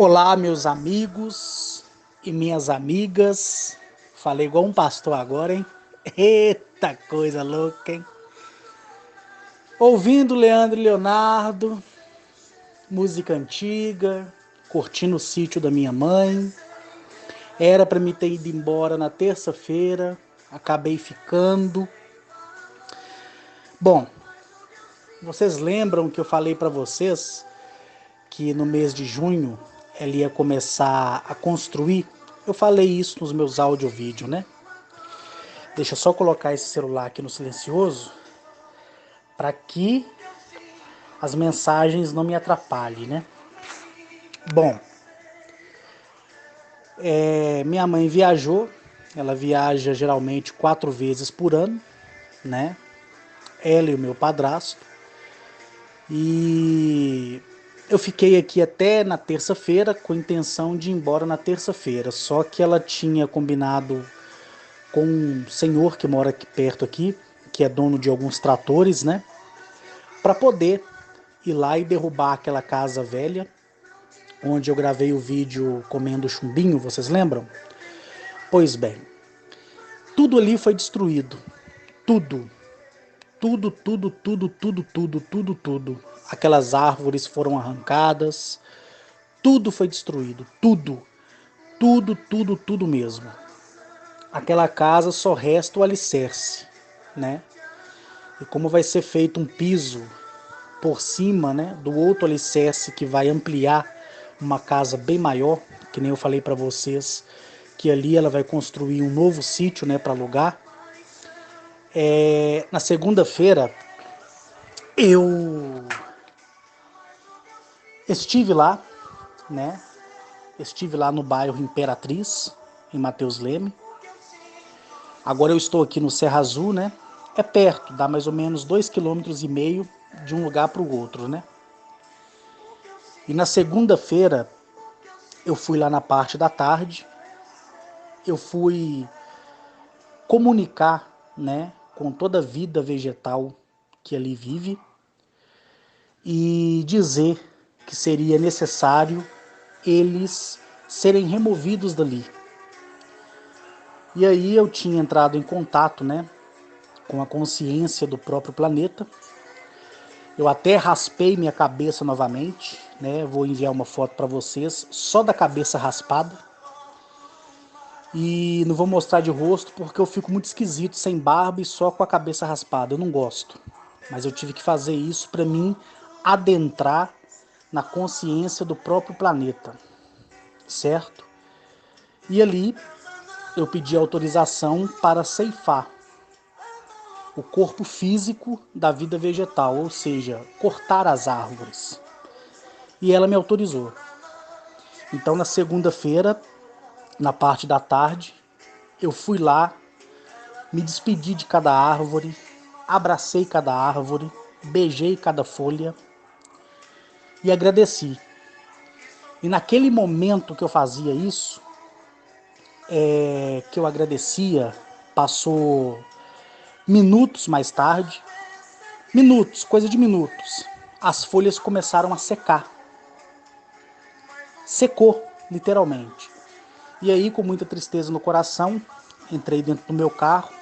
Olá, meus amigos e minhas amigas. Falei igual um pastor agora, hein? Eita coisa louca, hein? Ouvindo Leandro e Leonardo, música antiga, curtindo o sítio da minha mãe. Era para me ter ido embora na terça-feira, acabei ficando. Bom, vocês lembram que eu falei para vocês que no mês de junho ela ia começar a construir? Eu falei isso nos meus áudio e vídeo, né? Deixa eu só colocar esse celular aqui no silencioso para que as mensagens não me atrapalhem, né? Bom, minha mãe viajou, ela viaja geralmente 4 vezes por ano, né? Ela e o meu padrasto. E eu fiquei aqui até na terça-feira com a intenção de ir embora na terça-feira. Só que ela tinha combinado com um senhor que mora aqui perto aqui, que é dono de alguns tratores, né? Para poder ir lá e derrubar aquela casa velha, onde eu gravei o vídeo comendo chumbinho, vocês lembram? Pois bem, tudo ali foi destruído. Tudo. Tudo, tudo, tudo, tudo, tudo, tudo, tudo. Aquelas árvores foram arrancadas, tudo foi destruído, tudo. Tudo, tudo, tudo mesmo. Aquela casa só resta o alicerce, né? E como vai ser feito um piso por cima, né, do outro alicerce que vai ampliar uma casa bem maior, que nem eu falei para vocês, que ali ela vai construir um novo sítio, né, para alugar. Na segunda-feira eu estive lá, né? Estive lá no bairro Imperatriz, em Mateus Leme. Agora eu estou aqui no Serra Azul, né? É perto, dá mais ou menos 2,5 km de um lugar para o outro, né? E na segunda-feira eu fui lá na parte da tarde, eu fui comunicar, né, com toda a vida vegetal que ali vive e dizer que seria necessário eles serem removidos dali. E aí eu tinha entrado em contato, né, com a consciência do próprio planeta. Eu até raspei minha cabeça novamente, né? Vou enviar uma foto para vocês só da cabeça raspada. E não vou mostrar de rosto porque eu fico muito esquisito sem barba e só com a cabeça raspada. Eu não gosto. Mas eu tive que fazer isso para mim adentrar na consciência do próprio planeta, certo? E ali eu pedi autorização para ceifar o corpo físico da vida vegetal, ou seja, cortar as árvores. E ela me autorizou. Então na segunda-feira, na parte da tarde, eu fui lá, me despedi de cada árvore, abracei cada árvore, beijei cada folha e agradeci. E naquele momento que eu fazia isso, que eu agradecia, passou minutos mais tarde, minutos, coisa de minutos, as folhas começaram a secar. Secou, literalmente. E aí, com muita tristeza no coração, entrei dentro do meu carro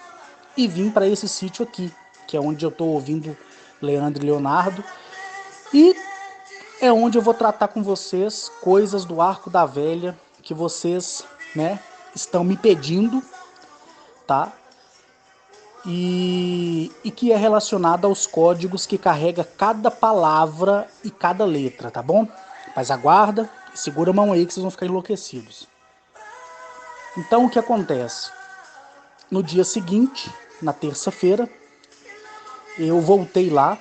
e vim para esse sítio aqui, que é onde eu estou ouvindo Leandro e Leonardo, e é onde eu vou tratar com vocês coisas do Arco da Velha que vocês, né, estão me pedindo, tá? E que é relacionado aos códigos que carrega cada palavra e cada letra, tá bom? Mas aguarda, segura a mão aí que vocês vão ficar enlouquecidos. Então o que acontece? No dia seguinte, na terça-feira, eu voltei lá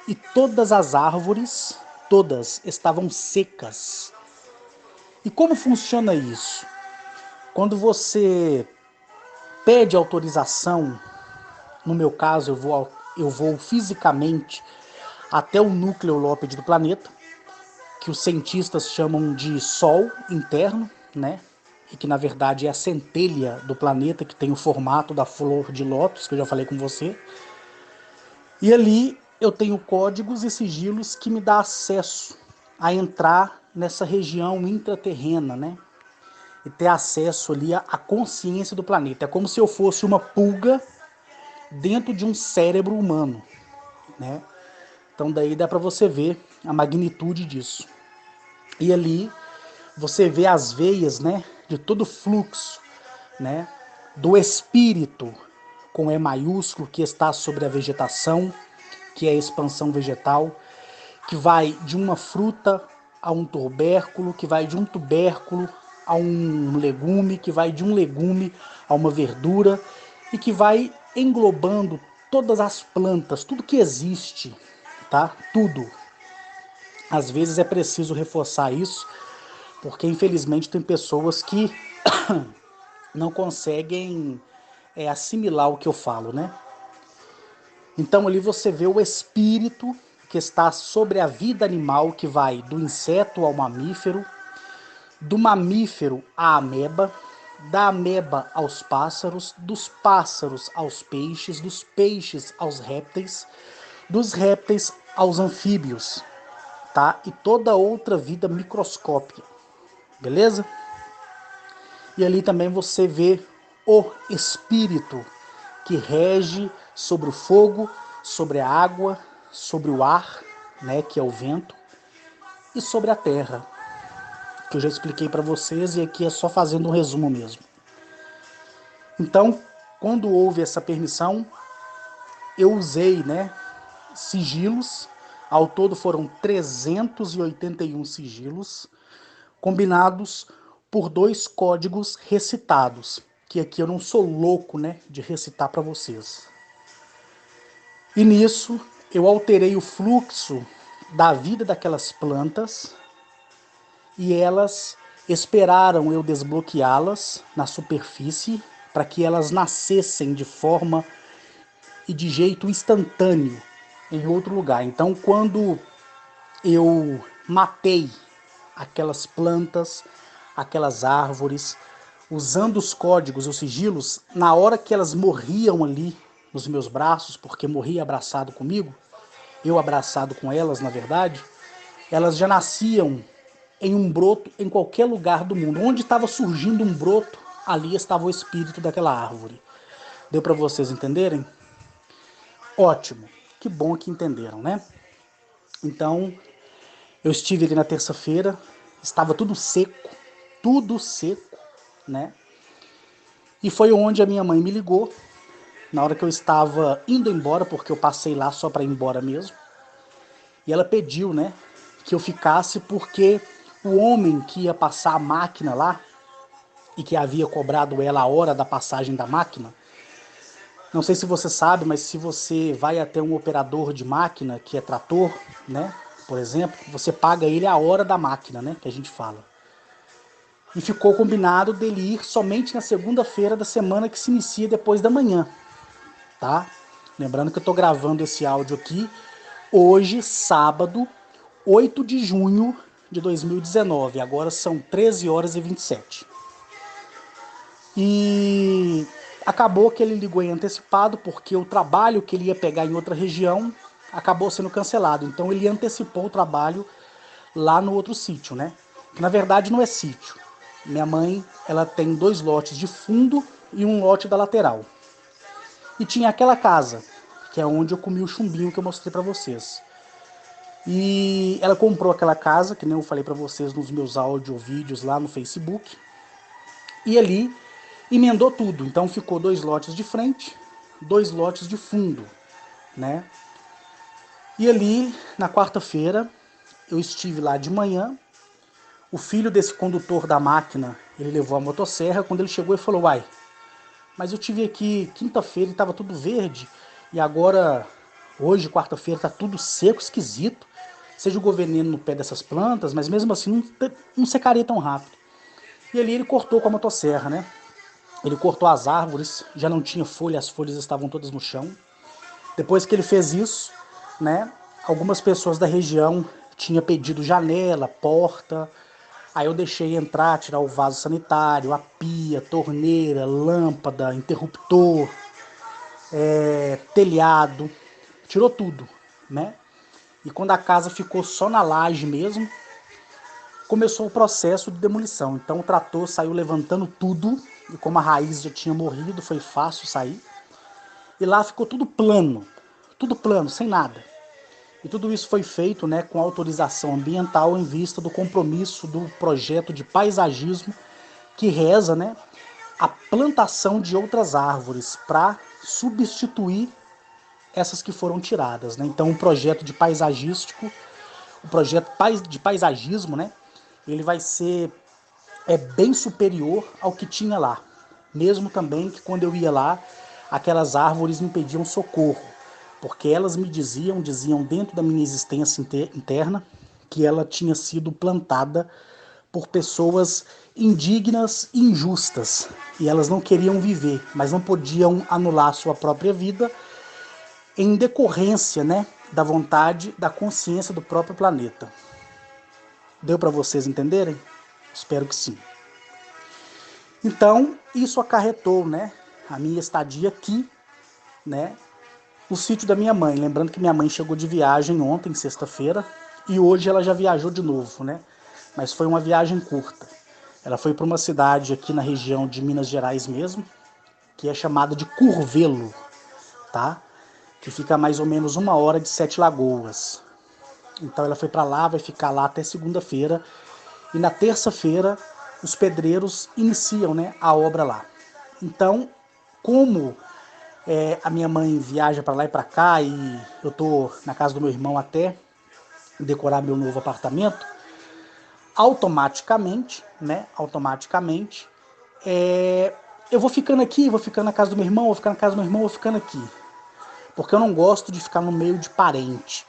e todas as árvores, todas estavam secas. E como funciona isso? Quando você pede autorização, no meu caso eu vou fisicamente até o núcleo lópede do planeta, que os cientistas chamam de Sol interno, né? E que na verdade é a centelha do planeta que tem o formato da flor de lótus, que eu já falei com você. E ali eu tenho códigos e sigilos que me dá acesso a entrar nessa região intraterrena, né? E ter acesso ali à consciência do planeta. É como se eu fosse uma pulga dentro de um cérebro humano, né? Então daí dá para você ver a magnitude disso. E ali você vê as veias, né, de todo o fluxo, né, do espírito com E maiúsculo que está sobre a vegetação, que é a expansão vegetal, que vai de uma fruta a um tubérculo, que vai de um tubérculo a um legume, que vai de um legume a uma verdura e que vai englobando todas as plantas, tudo que existe, tá? Tudo. Às vezes é preciso reforçar isso, porque infelizmente tem pessoas que não conseguem assimilar o que eu falo, né? Então ali você vê o espírito que está sobre a vida animal, que vai do inseto ao mamífero, do mamífero à ameba, da ameba aos pássaros, dos pássaros aos peixes, dos peixes aos répteis, dos répteis aos anfíbios, tá? E toda outra vida microscópica, beleza? E ali também você vê o espírito que rege sobre o fogo, sobre a água, sobre o ar, né, que é o vento, e sobre a terra, que eu já expliquei para vocês e aqui é só fazendo um resumo mesmo. Então, quando houve essa permissão, eu usei, né, sigilos. Ao todo foram 381 sigilos, combinados por 2 códigos recitados, que aqui eu não sou louco, né, de recitar para vocês. E nisso eu alterei o fluxo da vida daquelas plantas e elas esperaram eu desbloqueá-las na superfície para que elas nascessem de forma e de jeito instantâneo em outro lugar. Então, quando eu matei aquelas plantas, aquelas árvores, usando os códigos, os sigilos, na hora que elas morriam ali nos meus braços, porque morria abraçado comigo, eu abraçado com elas, na verdade, elas já nasciam em um broto em qualquer lugar do mundo. Onde estava surgindo um broto, ali estava o espírito daquela árvore. Deu para vocês entenderem? Ótimo. Que bom que entenderam, né? Então, eu estive ali na terça-feira, estava tudo seco, né? E foi onde a minha mãe me ligou, na hora que eu estava indo embora, porque eu passei lá só para ir embora mesmo. E ela pediu, né, que eu ficasse porque o homem que ia passar a máquina lá e que havia cobrado ela a hora da passagem da máquina, não sei se você sabe, mas se você vai até um operador de máquina, que é trator, né, por exemplo, você paga ele a hora da máquina, né, que a gente fala. E ficou combinado dele ir somente na segunda-feira da semana que se inicia depois da manhã, tá? Lembrando que eu tô gravando esse áudio aqui hoje, sábado, 8 de junho de 2019. Agora são 13 horas e 27. E acabou que ele ligou em antecipado porque o trabalho que ele ia pegar em outra região acabou sendo cancelado. Então ele antecipou o trabalho lá no outro sítio, né? Que na verdade não é sítio. Minha mãe, ela tem 2 lotes de fundo e um lote da lateral. E tinha aquela casa, que é onde eu comi o chumbinho que eu mostrei pra vocês. E ela comprou aquela casa, que nem eu falei pra vocês nos meus áudio vídeos lá no Facebook. E ali emendou tudo. Então ficou 2 lotes de frente, 2 lotes de fundo, né? E ali, na quarta-feira, eu estive lá de manhã. O filho desse condutor da máquina, ele levou a motosserra. Quando ele chegou, ele falou: uai, mas eu tive aqui quinta-feira e estava tudo verde. E agora, hoje, quarta-feira, está tudo seco, esquisito. Seja o veneno no pé dessas plantas, mas mesmo assim não secaria tão rápido. E ali ele cortou com a motosserra, né? Ele cortou as árvores, já não tinha folha, as folhas estavam todas no chão. Depois que ele fez isso, né? Algumas pessoas da região tinham pedido janela, porta. Aí eu deixei entrar, tirar o vaso sanitário, a pia, torneira, lâmpada, interruptor, telhado, tirou tudo, né? E quando a casa ficou só na laje mesmo, começou o processo de demolição. Então o trator saiu levantando tudo, e como a raiz já tinha morrido, foi fácil sair. E lá ficou tudo plano, sem nada. E tudo isso foi feito, né, com autorização ambiental em vista do compromisso do projeto de paisagismo que reza, né, a plantação de outras árvores para substituir essas que foram tiradas, né? Então, o projeto de paisagístico, o projeto de paisagismo, né, ele vai ser bem superior ao que tinha lá. Mesmo também que quando eu ia lá, aquelas árvores me pediam socorro, porque elas me diziam dentro da minha existência interna, que ela tinha sido plantada por pessoas indignas e injustas, e elas não queriam viver, mas não podiam anular sua própria vida em decorrência, né, da vontade, da consciência do próprio planeta. Deu para vocês entenderem? Espero que sim. Então, isso acarretou, né, a minha estadia aqui, né, no sítio da minha mãe. Lembrando que minha mãe chegou de viagem ontem, sexta-feira, e hoje ela já viajou de novo, né? Mas foi uma viagem curta. Ela foi para uma cidade aqui na região de Minas Gerais mesmo, que é chamada de Curvelo, tá? Que fica a mais ou menos 1 hora de Sete Lagoas. Então ela foi para lá, vai ficar lá até segunda-feira, e na terça-feira os pedreiros iniciam, né, a obra lá. Então, como a minha mãe viaja para lá e para cá, e eu tô na casa do meu irmão até decorar meu novo apartamento, automaticamente, né, eu vou ficando aqui, vou ficando na casa do meu irmão, vou ficando na casa do meu irmão, vou ficando aqui. Porque eu não gosto de ficar no meio de parente.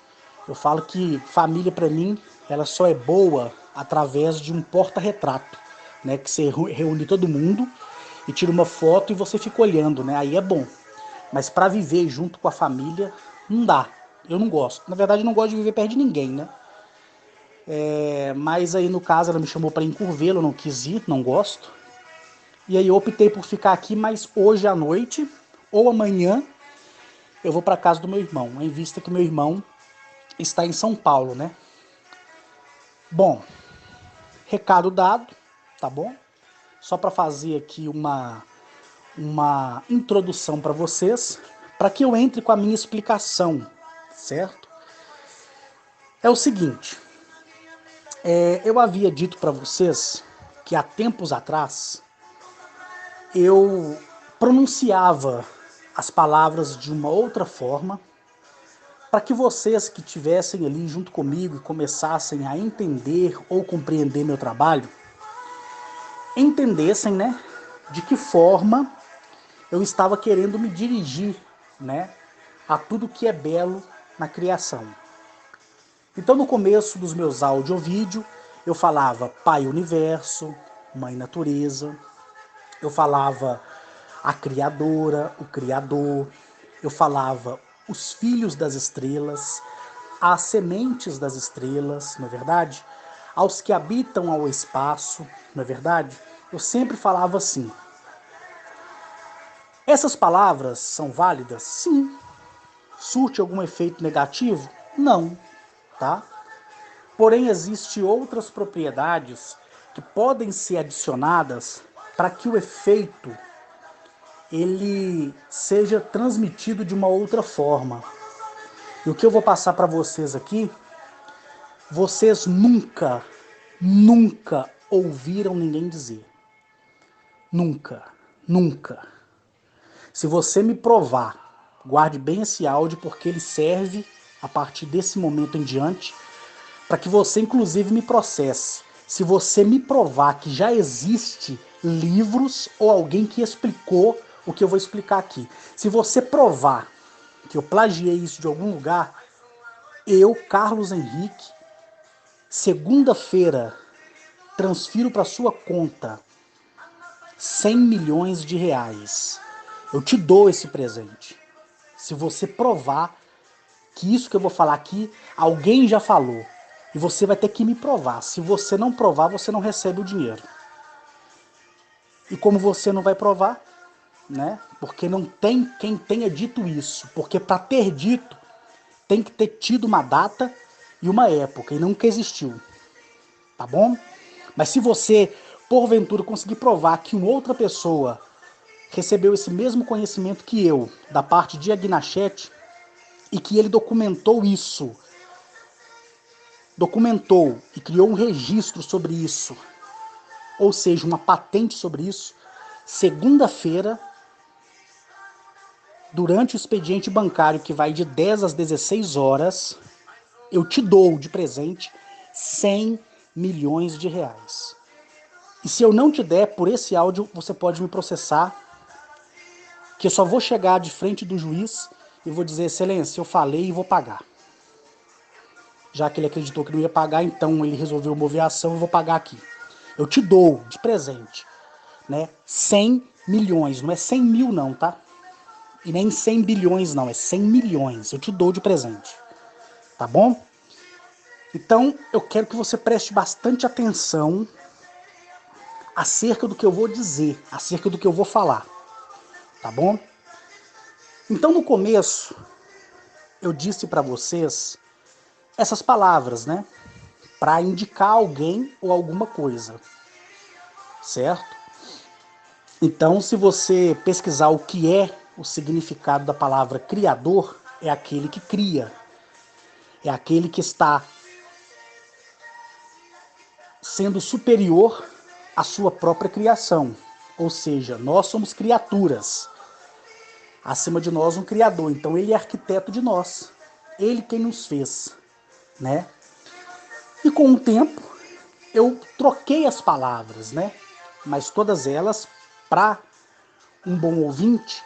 Eu falo que família para mim, ela só é boa através de um porta-retrato, né, que você reúne todo mundo e tira uma foto e você fica olhando, né? Aí é bom. Mas para viver junto com a família, não dá. Eu não gosto. Na verdade, eu não gosto de viver perto de ninguém, né? Mas aí, no caso, ela me chamou para ir em Curvelo, eu não quis ir, não gosto. E aí eu optei por ficar aqui, mas hoje à noite ou amanhã eu vou para casa do meu irmão, em vista que meu irmão está em São Paulo, né? Bom, recado dado, tá bom? Só para fazer aqui uma introdução para vocês, para que eu entre com a minha explicação, certo? É o seguinte, eu havia dito para vocês que há tempos atrás eu pronunciava as palavras de uma outra forma, para que vocês que estivessem ali junto comigo e começassem a entender ou compreender meu trabalho, entendessem, né, de que forma eu estava querendo me dirigir, né, a tudo que é belo na criação. Então, no começo dos meus áudio-vídeo, eu falava Pai Universo, Mãe Natureza, eu falava a Criadora, o Criador, eu falava os filhos das estrelas, as sementes das estrelas, não é verdade? Aos que habitam ao espaço, não é verdade? Eu sempre falava assim. Essas palavras são válidas? Sim. Surte algum efeito negativo? Não, tá? Porém, existem outras propriedades que podem ser adicionadas para que o efeito ele seja transmitido de uma outra forma. E o que eu vou passar para vocês aqui, vocês nunca ouviram ninguém dizer. Nunca, nunca. Se você me provar, guarde bem esse áudio porque ele serve a partir desse momento em diante para que você inclusive me processe. Se você me provar que já existe livros ou alguém que explicou o que eu vou explicar aqui. Se você provar que eu plagiei isso de algum lugar, eu, Carlos Henrique, segunda-feira, transfiro para sua conta 100 milhões de reais. Eu te dou esse presente. Se você provar que isso que eu vou falar aqui, alguém já falou. E você vai ter que me provar. Se você não provar, você não recebe o dinheiro. E como você não vai provar, né? Porque não tem quem tenha dito isso. Porque para ter dito, tem que ter tido uma data e uma época. E nunca existiu. Tá bom? Mas se você, porventura, conseguir provar que uma outra pessoa recebeu esse mesmo conhecimento que eu, da parte de Agnachete, e que ele documentou isso, documentou e criou um registro sobre isso, ou seja, uma patente sobre isso, segunda-feira, durante o expediente bancário que vai de 10 às 16 horas, eu te dou de presente 100 milhões de reais. E se eu não te der por esse áudio, você pode me processar, que eu só vou chegar de frente do juiz e vou dizer, excelência, eu falei e vou pagar. Já que ele acreditou que não ia pagar, então ele resolveu mover a ação e vou pagar aqui. Eu te dou de presente, né? 100 milhões, não é 100 mil não, tá? E nem 100 bilhões não, é 100 milhões. Eu te dou de presente, tá bom? Então, eu quero que você preste bastante atenção acerca do que eu vou dizer, acerca do que eu vou falar, tá bom? Então, no começo, eu disse para vocês essas palavras, né? Para indicar alguém ou alguma coisa, certo? Então, se você pesquisar o que é o significado da palavra criador, é aquele que cria, é aquele que está sendo superior à sua própria criação. Ou seja, nós somos criaturas. Acima de nós um criador. Então ele é arquiteto de nós. Ele quem nos fez, né? E com o tempo eu troquei as palavras, né? Mas todas elas, para um bom ouvinte,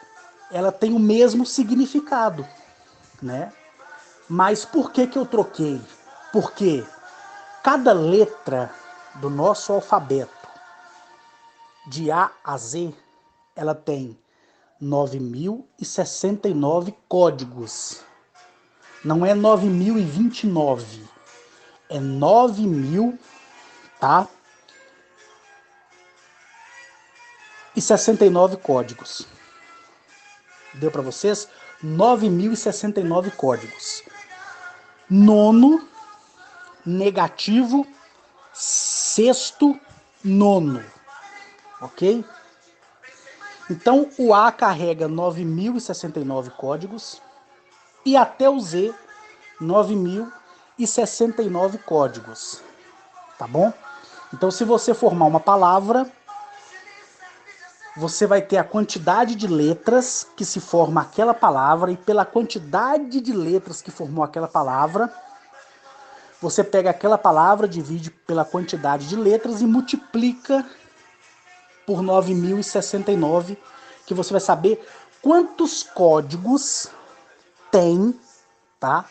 ela tem o mesmo significado, né? Mas por que eu troquei? Porque cada letra do nosso alfabeto, de A a Z, ela tem 9.069 códigos. Não é 9.029, é 9.000, tá? E 69 códigos. Deu para vocês? 9.069 códigos. Nono, negativo, sexto, nono. Ok? Então o A carrega 9.069 códigos e até o Z 9.069 códigos, tá bom? Então se você formar uma palavra, você vai ter a quantidade de letras que se forma aquela palavra e pela quantidade de letras que formou aquela palavra, você pega aquela palavra, divide pela quantidade de letras e multiplica por 9.069, que você vai saber quantos códigos tem, tá?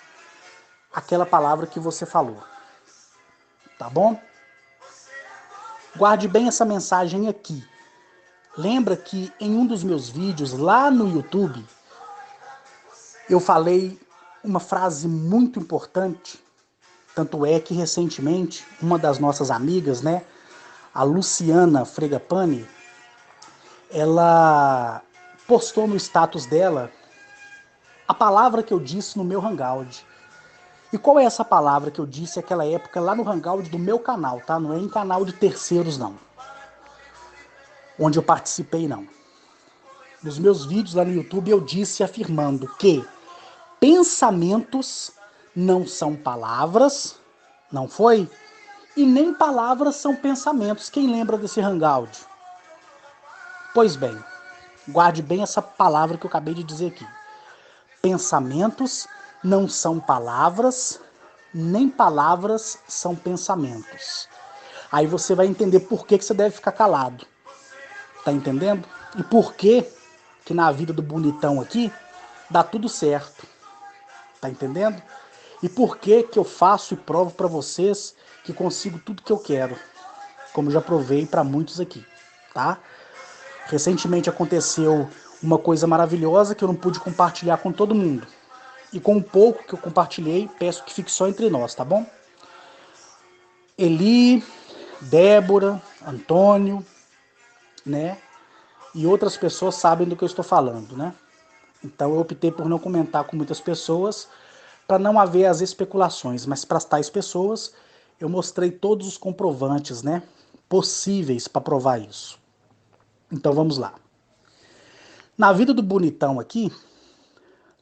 Aquela palavra que você falou. Tá bom? Guarde bem essa mensagem aqui. Lembra que em um dos meus vídeos lá no YouTube, eu falei uma frase muito importante, tanto é que recentemente uma das nossas amigas, né, a Luciana Fregapane, ela postou no status dela a palavra que eu disse no meu Hangout. E qual é essa palavra que eu disse naquela época lá no Hangout do meu canal, tá? Não é em canal de terceiros, não. Onde eu participei, não. Nos meus vídeos lá no YouTube eu disse afirmando que pensamentos não são palavras, não foi? E nem palavras são pensamentos. Quem lembra desse Hangout? Pois bem, guarde bem essa palavra que eu acabei de dizer aqui. Pensamentos não são palavras, nem palavras são pensamentos. Aí você vai entender por que você deve ficar calado. Tá entendendo? E por que na vida do bonitão aqui dá tudo certo. Tá entendendo? E por que eu faço e provo para vocês que consigo tudo que eu quero. Como eu já provei para muitos aqui, tá? Recentemente aconteceu uma coisa maravilhosa que eu não pude compartilhar com todo mundo. E com o pouco que eu compartilhei, peço que fique só entre nós, tá bom? Eli, Débora, Antônio, né? E outras pessoas sabem do que eu estou falando, né? Então eu optei por não comentar com muitas pessoas para não haver as especulações, mas para tais pessoas eu mostrei todos os comprovantes, né? possíveis para provar isso. Então vamos lá. Na vida do bonitão aqui,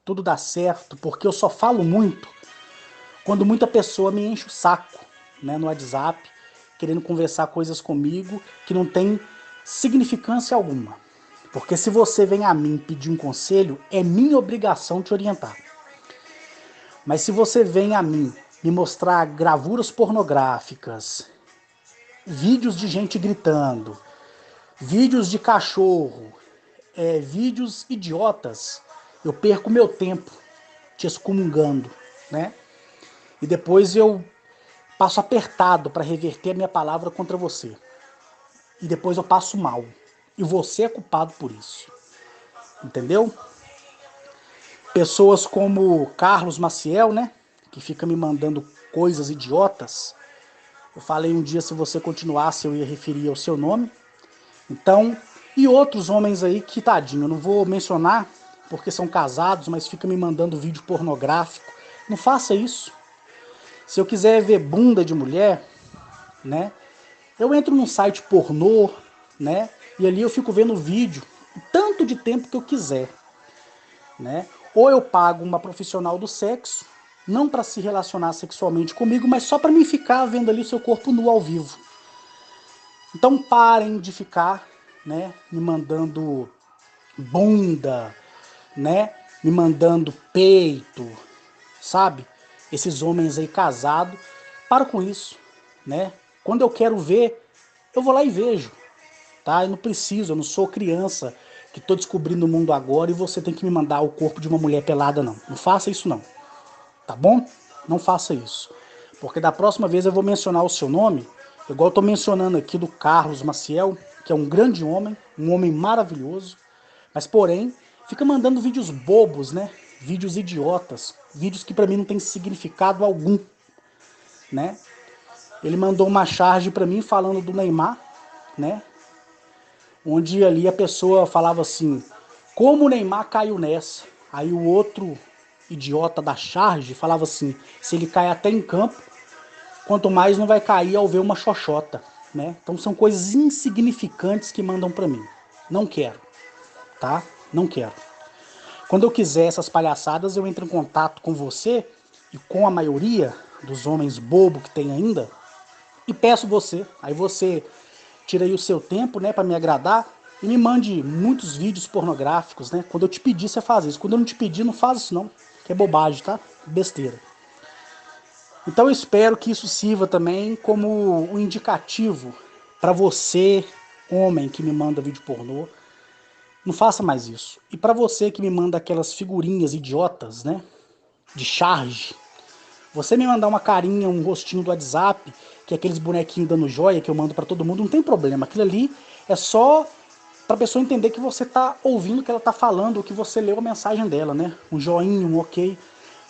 tudo dá certo porque eu só falo muito quando muita pessoa me enche o saco, né, no WhatsApp, querendo conversar coisas comigo que não tem significância alguma. Porque se você vem a mim pedir um conselho, é minha obrigação te orientar. Mas se você vem a mim me mostrar gravuras pornográficas, vídeos de gente gritando, vídeos de cachorro, vídeos idiotas, eu perco meu tempo te excomungando, né? E depois eu passo apertado para reverter a minha palavra contra você. E depois eu passo mal. E você é culpado por isso. Entendeu? Pessoas como Carlos Maciel, né? Que fica me mandando coisas idiotas. Eu falei um dia, se você continuasse, eu ia referir ao seu nome. Então, e outros homens aí que, tadinho, eu não vou mencionar porque são casados, mas fica me mandando vídeo pornográfico. Não faça isso. Se eu quiser ver bunda de mulher, né? Eu entro num site pornô, né? E ali eu fico vendo vídeo o tanto de tempo que eu quiser, né? Ou eu pago uma profissional do sexo, não para se relacionar sexualmente comigo, mas só para mim ficar vendo ali o seu corpo nu ao vivo. Então parem de ficar, né, me mandando bunda, né, me mandando peito, sabe? Esses homens aí casados, para com isso, né? Quando eu quero ver, eu vou lá e vejo, tá? Eu não preciso, eu não sou criança que tô descobrindo o mundo agora e você tem que me mandar o corpo de uma mulher pelada, não. Não faça isso não, tá bom? Não faça isso. Porque da próxima vez eu vou mencionar o seu nome, igual eu tô mencionando aqui do Carlos Maciel, que é um grande homem, um homem maravilhoso, mas porém, fica mandando vídeos bobos, né? Vídeos idiotas, vídeos que pra mim não tem significado algum, né? Ele mandou uma charge pra mim falando do Neymar, né? Onde ali a pessoa falava assim, como o Neymar caiu nessa? Aí o outro idiota da charge falava assim, se ele cai até em campo, quanto mais não vai cair ao ver uma xoxota, né? Então são coisas insignificantes que mandam pra mim. Não quero, tá? Não quero. Quando eu quiser essas palhaçadas, eu entro em contato com você e com a maioria dos homens bobo que tem ainda e peço você. Aí você tira aí o seu tempo, né, para me agradar e me mande muitos vídeos pornográficos, né? Quando eu te pedir, você faz isso. Quando eu não te pedir, não faz isso não, que é bobagem, tá? Besteira. Então eu espero que isso sirva também como um indicativo para você, homem que me manda vídeo pornô, não faça mais isso. E para você que me manda aquelas figurinhas idiotas, né, de charge, você me mandar uma carinha, um rostinho do WhatsApp, que é aqueles bonequinhos dando joia que eu mando para todo mundo, não tem problema. Aquilo ali é só para a pessoa entender que você tá ouvindo o que ela tá falando, ou que você leu a mensagem dela, né? Um joinha, um ok.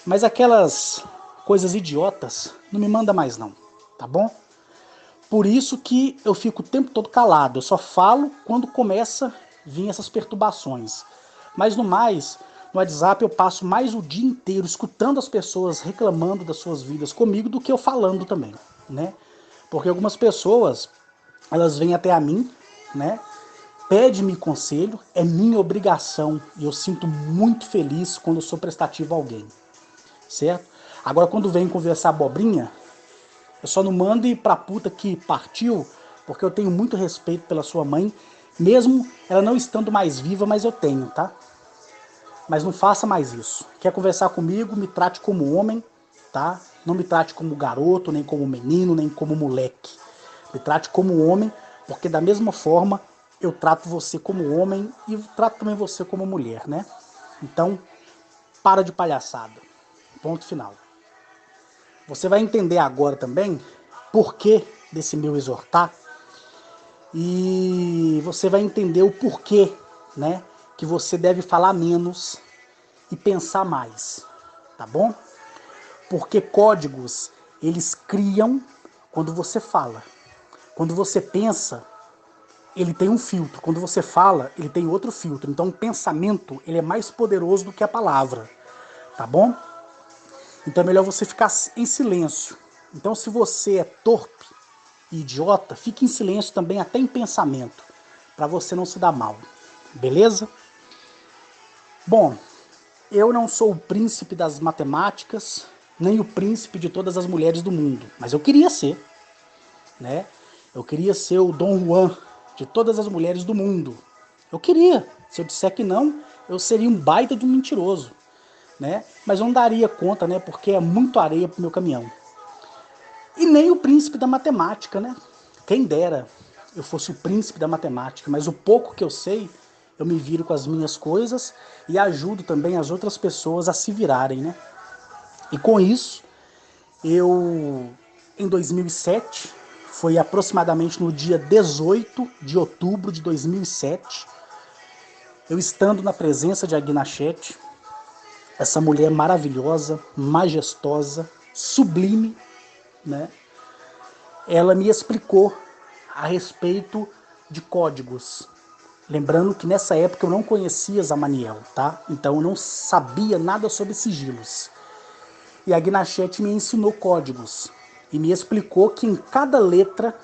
Mas aquelas coisas idiotas, não me manda mais não, tá bom? Por isso que eu fico o tempo todo calado, eu só falo quando começa a vir essas perturbações. Mas no mais, no WhatsApp eu passo mais o dia inteiro escutando as pessoas reclamando das suas vidas comigo do que eu falando também, né? Porque algumas pessoas, elas vêm até a mim, né? Pede-me conselho, é minha obrigação e eu sinto muito feliz quando eu sou prestativo a alguém, certo? Agora quando vem conversar abobrinha, eu só não mando ir pra puta que partiu, porque eu tenho muito respeito pela sua mãe, mesmo ela não estando mais viva, mas eu tenho, tá? Mas não faça mais isso. Quer conversar comigo, me trate como homem, tá? Não me trate como garoto, nem como menino, nem como moleque. Me trate como homem, porque da mesma forma eu trato você como homem e trato também você como mulher, né? Então, para de palhaçada. Ponto final. Você vai entender agora também por que desse meu exortar e você vai entender o porquê, né, que você deve falar menos e pensar mais, tá bom? Porque códigos, eles criam quando você fala. Quando você pensa, ele tem um filtro. Quando você fala, ele tem outro filtro. Então o pensamento, ele é mais poderoso do que a palavra, tá bom? Então é melhor você ficar em silêncio. Então se você é torpe e idiota, fique em silêncio também, até em pensamento, para você não se dar mal, beleza? Bom, eu não sou o príncipe das matemáticas, nem o príncipe de todas as mulheres do mundo, mas eu queria ser, né? Eu queria ser o Dom Juan de todas as mulheres do mundo. Eu queria. Se eu disser que não, eu seria um baita de um mentiroso, né? Mas eu não daria conta, né? Porque é muito areia pro meu caminhão. E nem o príncipe da matemática, né? Quem dera eu fosse o príncipe da matemática, mas o pouco que eu sei, eu me viro com as minhas coisas e ajudo também as outras pessoas a se virarem, né? E com isso, eu, em 2007, foi aproximadamente no dia 18 de outubro de 2007, eu estando na presença de Agnachete, essa mulher maravilhosa, majestosa, sublime, né? Ela me explicou a respeito de códigos. Lembrando que nessa época eu não conhecia Zamaniel, tá? Então eu não sabia nada sobre sigilos. E a Agnachete me ensinou códigos e me explicou que em cada letra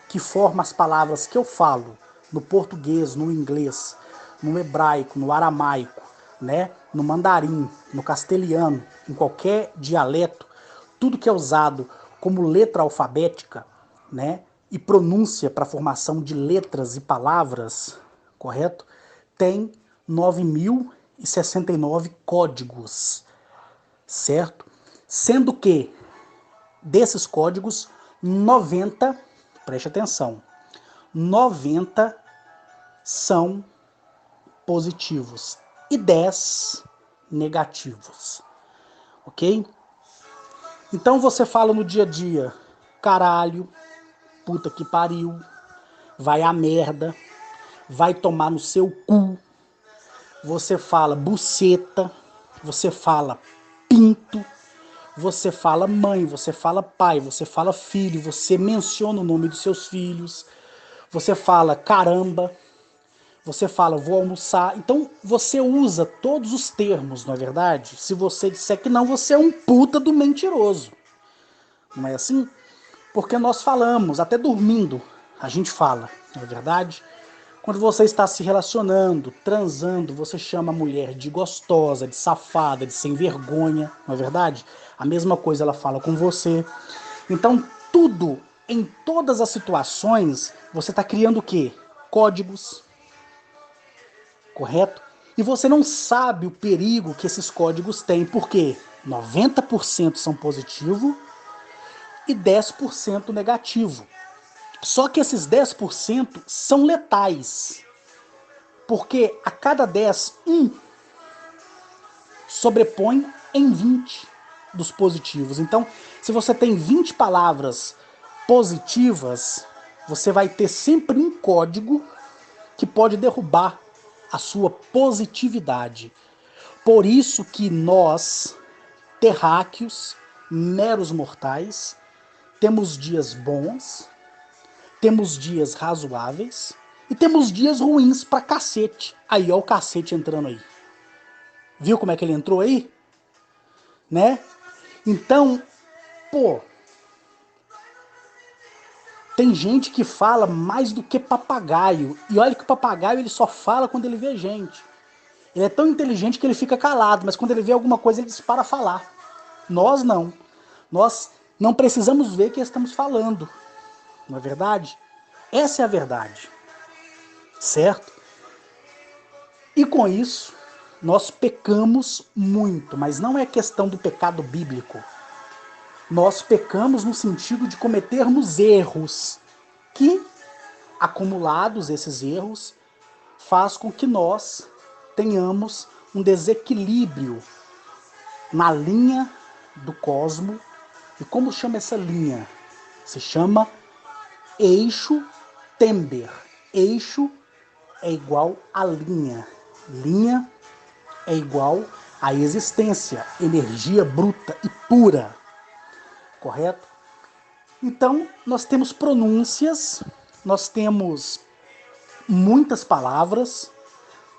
que forma as palavras que eu falo, no português, no inglês, no hebraico, no aramaico, né, no mandarim, no castelhano, em qualquer dialeto, tudo que é usado como letra alfabética, né, e pronúncia para a formação de letras e palavras, correto? Tem 9.069 códigos, certo? Sendo que desses códigos, 90, preste atenção, 90 são positivos e 10 negativos, ok? Então você fala no dia a dia, caralho, puta que pariu, vai a merda, vai tomar no seu cu, você fala buceta, você fala pinto, você fala mãe, você fala pai, você fala filho, você menciona o nome dos seus filhos, você fala caramba, você fala vou almoçar. Então você usa todos os termos, não é verdade? Se você disser que não, você é um puta do mentiroso. Não é assim? Porque nós falamos, até dormindo, a gente fala, não é verdade? Quando você está se relacionando, transando, você chama a mulher de gostosa, de safada, de sem vergonha, não é verdade? A mesma coisa ela fala com você. Então, tudo, em todas as situações, você está criando o quê? Códigos, correto? E você não sabe o perigo que esses códigos têm, porque 90% são positivo e 10% negativo. Só que esses 10% são letais, porque a cada 10, sobrepõe em 20 dos positivos. Então, se você tem 20 palavras positivas, você vai ter sempre um código que pode derrubar a sua positividade. Por isso que nós, terráqueos, meros mortais, temos dias bons, temos dias razoáveis e temos dias ruins pra cacete. Aí, ó o cacete entrando aí. Viu como é que ele entrou aí? Né? Então, pô, tem gente que fala mais do que papagaio. E olha que o papagaio ele só fala quando ele vê gente. Ele é tão inteligente que ele fica calado, mas quando ele vê alguma coisa ele dispara a falar. Nós não. Nós não precisamos ver que estamos falando. Não é verdade? Essa é a verdade. Certo? E com isso, nós pecamos muito, mas não é questão do pecado bíblico. Nós pecamos no sentido de cometermos erros que, acumulados esses erros, faz com que nós tenhamos um desequilíbrio na linha do cosmo. E como chama essa linha? Se chama eixo Tember. Eixo é igual a linha. Linha é igual à existência, energia bruta e pura. Correto? Então, nós temos pronúncias, nós temos muitas palavras,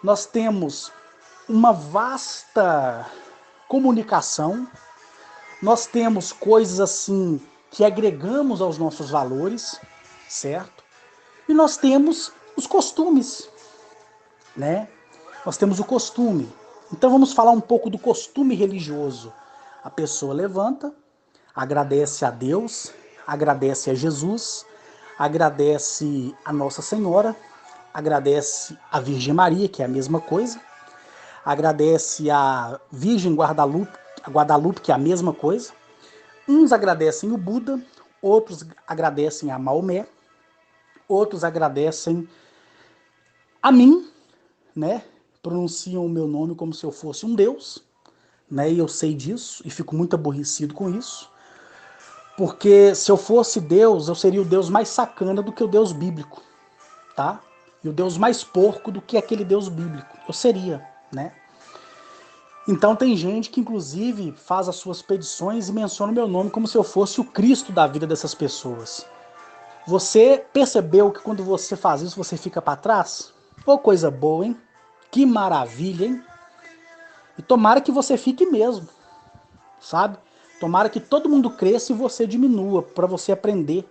nós temos uma vasta comunicação, nós temos coisas assim que agregamos aos nossos valores, certo? E nós temos os costumes, né? Nós temos o costume. Então vamos falar um pouco do costume religioso. A pessoa levanta, agradece a Deus, agradece a Jesus, agradece a Nossa Senhora, agradece a Virgem Maria, que é a mesma coisa, agradece a Virgem Guadalupe, que é a mesma coisa. Uns agradecem o Buda, outros agradecem a Maomé, outros agradecem a mim, né? Pronunciam o meu nome como se eu fosse um deus, né? E eu sei disso e fico muito aborrecido com isso, porque se eu fosse Deus, eu seria o Deus mais sacana do que o Deus bíblico, tá? E o Deus mais porco do que aquele Deus bíblico. Eu seria, né? Então tem gente que inclusive faz as suas petições e menciona o meu nome como se eu fosse o Cristo da vida dessas pessoas. Você percebeu que quando você faz isso, você fica para trás? Ô, coisa boa, hein? Que maravilha, hein? E tomara que você fique mesmo, sabe? Tomara que todo mundo cresça e você diminua, para você aprender,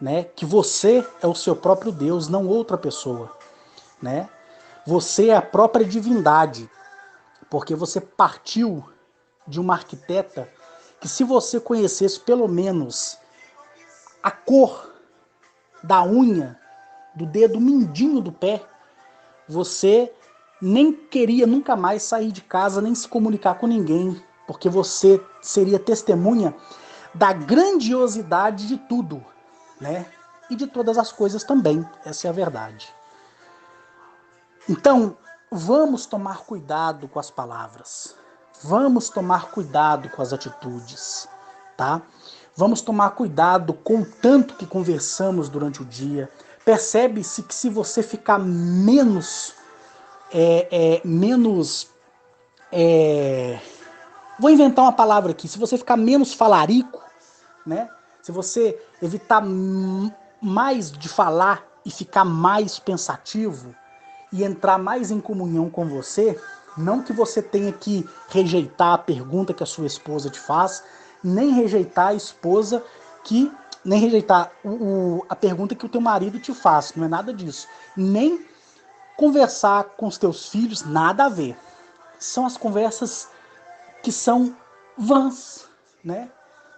né? Que você é o seu próprio Deus, não outra pessoa, né? Você é a própria divindade, porque você partiu de uma arquiteta que, se você conhecesse pelo menos a cor da unha do dedo mindinho do pé, você nem queria nunca mais sair de casa, nem se comunicar com ninguém, porque você seria testemunha da grandiosidade de tudo, né? E de todas as coisas também, essa é a verdade. Então, vamos tomar cuidado com as palavras, vamos tomar cuidado com as atitudes, tá? Vamos tomar cuidado com o tanto que conversamos durante o dia. Percebe-se que se você ficar menos vou inventar uma palavra aqui. Se você ficar menos falarico, né? Se você evitar mais de falar e ficar mais pensativo e entrar mais em comunhão com você, não que você tenha que rejeitar a pergunta que a sua esposa te faz, nem rejeitar a esposa que nem rejeitar a pergunta que o teu marido te faz, não é nada disso. Nem conversar com os teus filhos, nada a ver. São as conversas que são vãs, né?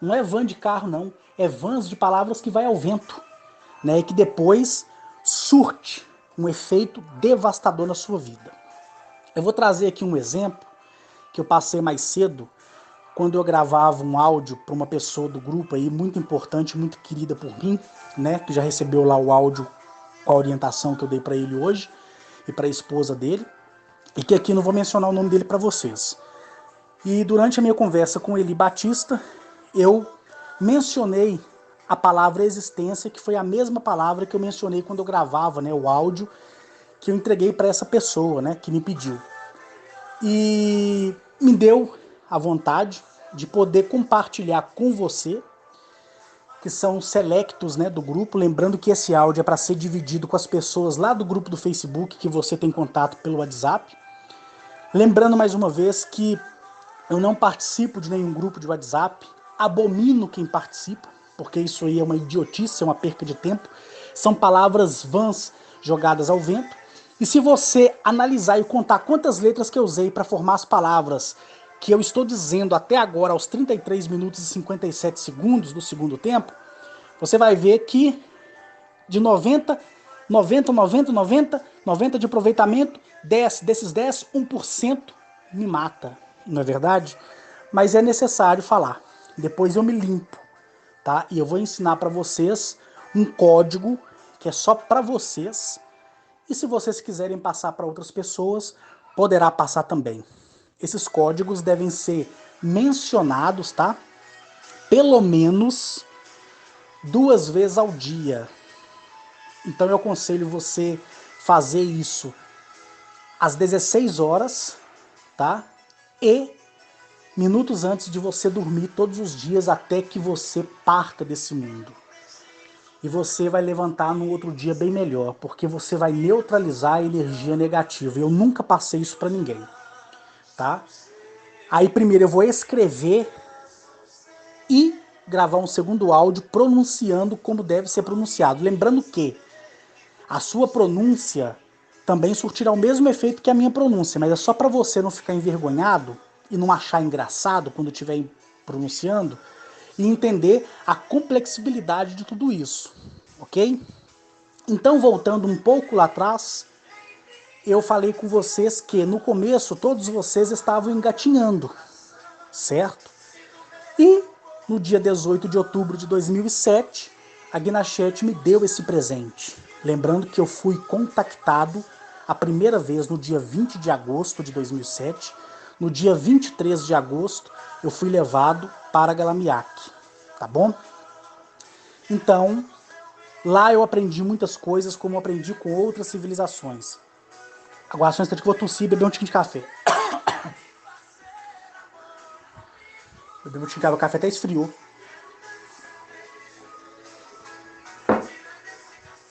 Não é van de carro, não. É vãs de palavras que vai ao vento, né? E que depois surte um efeito devastador na sua vida. Eu vou trazer aqui um exemplo que eu passei mais cedo, quando eu gravava um áudio para uma pessoa do grupo aí, muito importante, muito querida por mim, né? Que já recebeu lá o áudio com a orientação que eu dei para ele hoje e para a esposa dele, e que aqui não vou mencionar o nome dele para vocês. E durante a minha conversa com Eli Batista, eu mencionei a palavra existência, que foi a mesma palavra que eu mencionei quando eu gravava, né, o áudio que eu entreguei para essa pessoa, né, que me pediu. E me deu a vontade de poder compartilhar com você, que são selectos, né, do grupo, lembrando que esse áudio é para ser dividido com as pessoas lá do grupo do Facebook que você tem contato pelo WhatsApp. Lembrando mais uma vez que eu não participo de nenhum grupo de WhatsApp, abomino quem participa, porque isso aí é uma idiotice, é uma perca de tempo. São palavras vãs jogadas ao vento. E se você analisar e contar quantas letras que eu usei para formar as palavras que eu estou dizendo até agora, aos 33 minutos e 57 segundos do segundo tempo, você vai ver que de 90 de aproveitamento, 10, desses 10, 1% me mata, não é verdade? Mas é necessário falar. Depois eu me limpo, tá? E eu vou ensinar para vocês um código que é só para vocês. E se vocês quiserem passar para outras pessoas, poderá passar também. Esses códigos devem ser mencionados, tá? Pelo menos 2 vezes ao dia. Então eu aconselho você fazer isso às 16 horas, tá? E minutos antes de você dormir todos os dias até que você parta desse mundo. E você vai levantar no outro dia bem melhor, porque você vai neutralizar a energia negativa. Eu nunca passei isso para ninguém, tá? Aí primeiro eu vou escrever e gravar um segundo áudio pronunciando como deve ser pronunciado. Lembrando que a sua pronúncia também surtirá o mesmo efeito que a minha pronúncia, mas é só para você não ficar envergonhado e não achar engraçado quando estiver pronunciando e entender a complexibilidade de tudo isso, ok? Então, voltando um pouco lá atrás, eu falei com vocês que no começo todos vocês estavam engatinhando, certo? E no dia 18 de outubro de 2007, a Gnachete me deu esse presente. Lembrando que eu fui contactado a primeira vez no dia 20 de agosto de 2007. No dia 23 de agosto, eu fui levado para Galamiak, tá bom? Então, lá eu aprendi muitas coisas, como aprendi com outras civilizações. Agora, só um instante que eu vou tossir e beber um tiquinho de café. Eu bebi um tiquinho de café, o café até esfriou.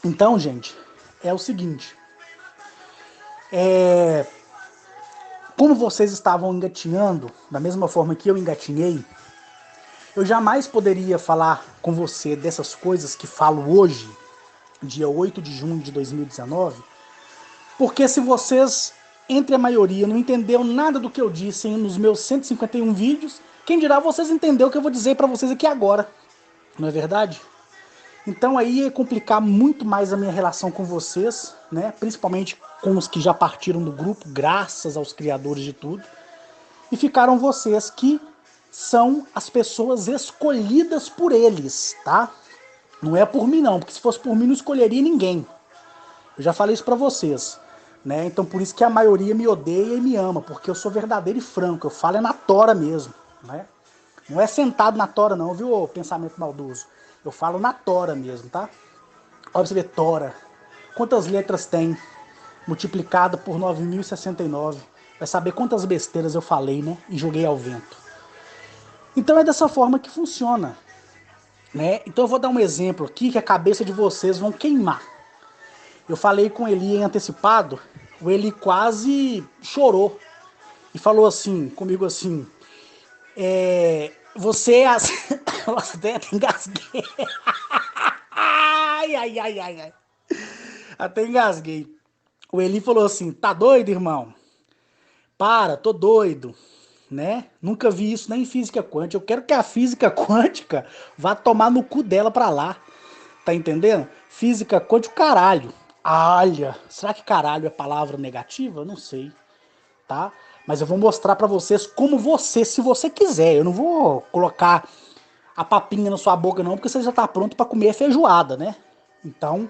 Então, gente, é o seguinte. Como vocês estavam engatinhando, da mesma forma que eu engatinhei, eu jamais poderia falar com você dessas coisas que falo hoje, dia 8 de junho de 2019, porque se vocês, entre a maioria, não entenderam nada do que eu disse nos meus 151 vídeos, quem dirá vocês entenderam o que eu vou dizer para vocês aqui agora, não é verdade? Então aí ia complicar muito mais a minha relação com vocês, né? Principalmente com os que já partiram do grupo, graças aos criadores de tudo. E ficaram vocês que são as pessoas escolhidas por eles, tá? Não é por mim não, porque se fosse por mim não escolheria ninguém. Eu já falei isso pra vocês, né? Então por isso que a maioria me odeia e me ama, porque eu sou verdadeiro e franco, eu falo é na tora mesmo, né? Não é sentado na tora não, viu, ô pensamento maldoso? Eu falo na tora mesmo, tá? Olha pra você ver, tora. Quantas letras tem? Multiplicada por 9.069. Vai saber quantas besteiras eu falei, né? E joguei ao vento. Então é dessa forma que funciona, né? Então eu vou dar um exemplo aqui que a cabeça de vocês vão queimar. Eu falei com Eli em antecipado, o Eli quase chorou. E falou assim, comigo assim, você é as... Nossa, até engasguei. Ai, ai, ai, ai, ai. Até engasguei. O Eli falou assim, tá doido, irmão? Para, tô doido, né? Nunca vi isso nem em física quântica. Eu quero que a física quântica vá tomar no cu dela pra lá. Tá entendendo? Física quântica, caralho. Olha, será que caralho é palavra negativa? Não sei, tá? Mas eu vou mostrar pra vocês como você, se você quiser. Eu não vou colocar a papinha na sua boca não, porque você já tá pronto pra comer a feijoada, né? Então,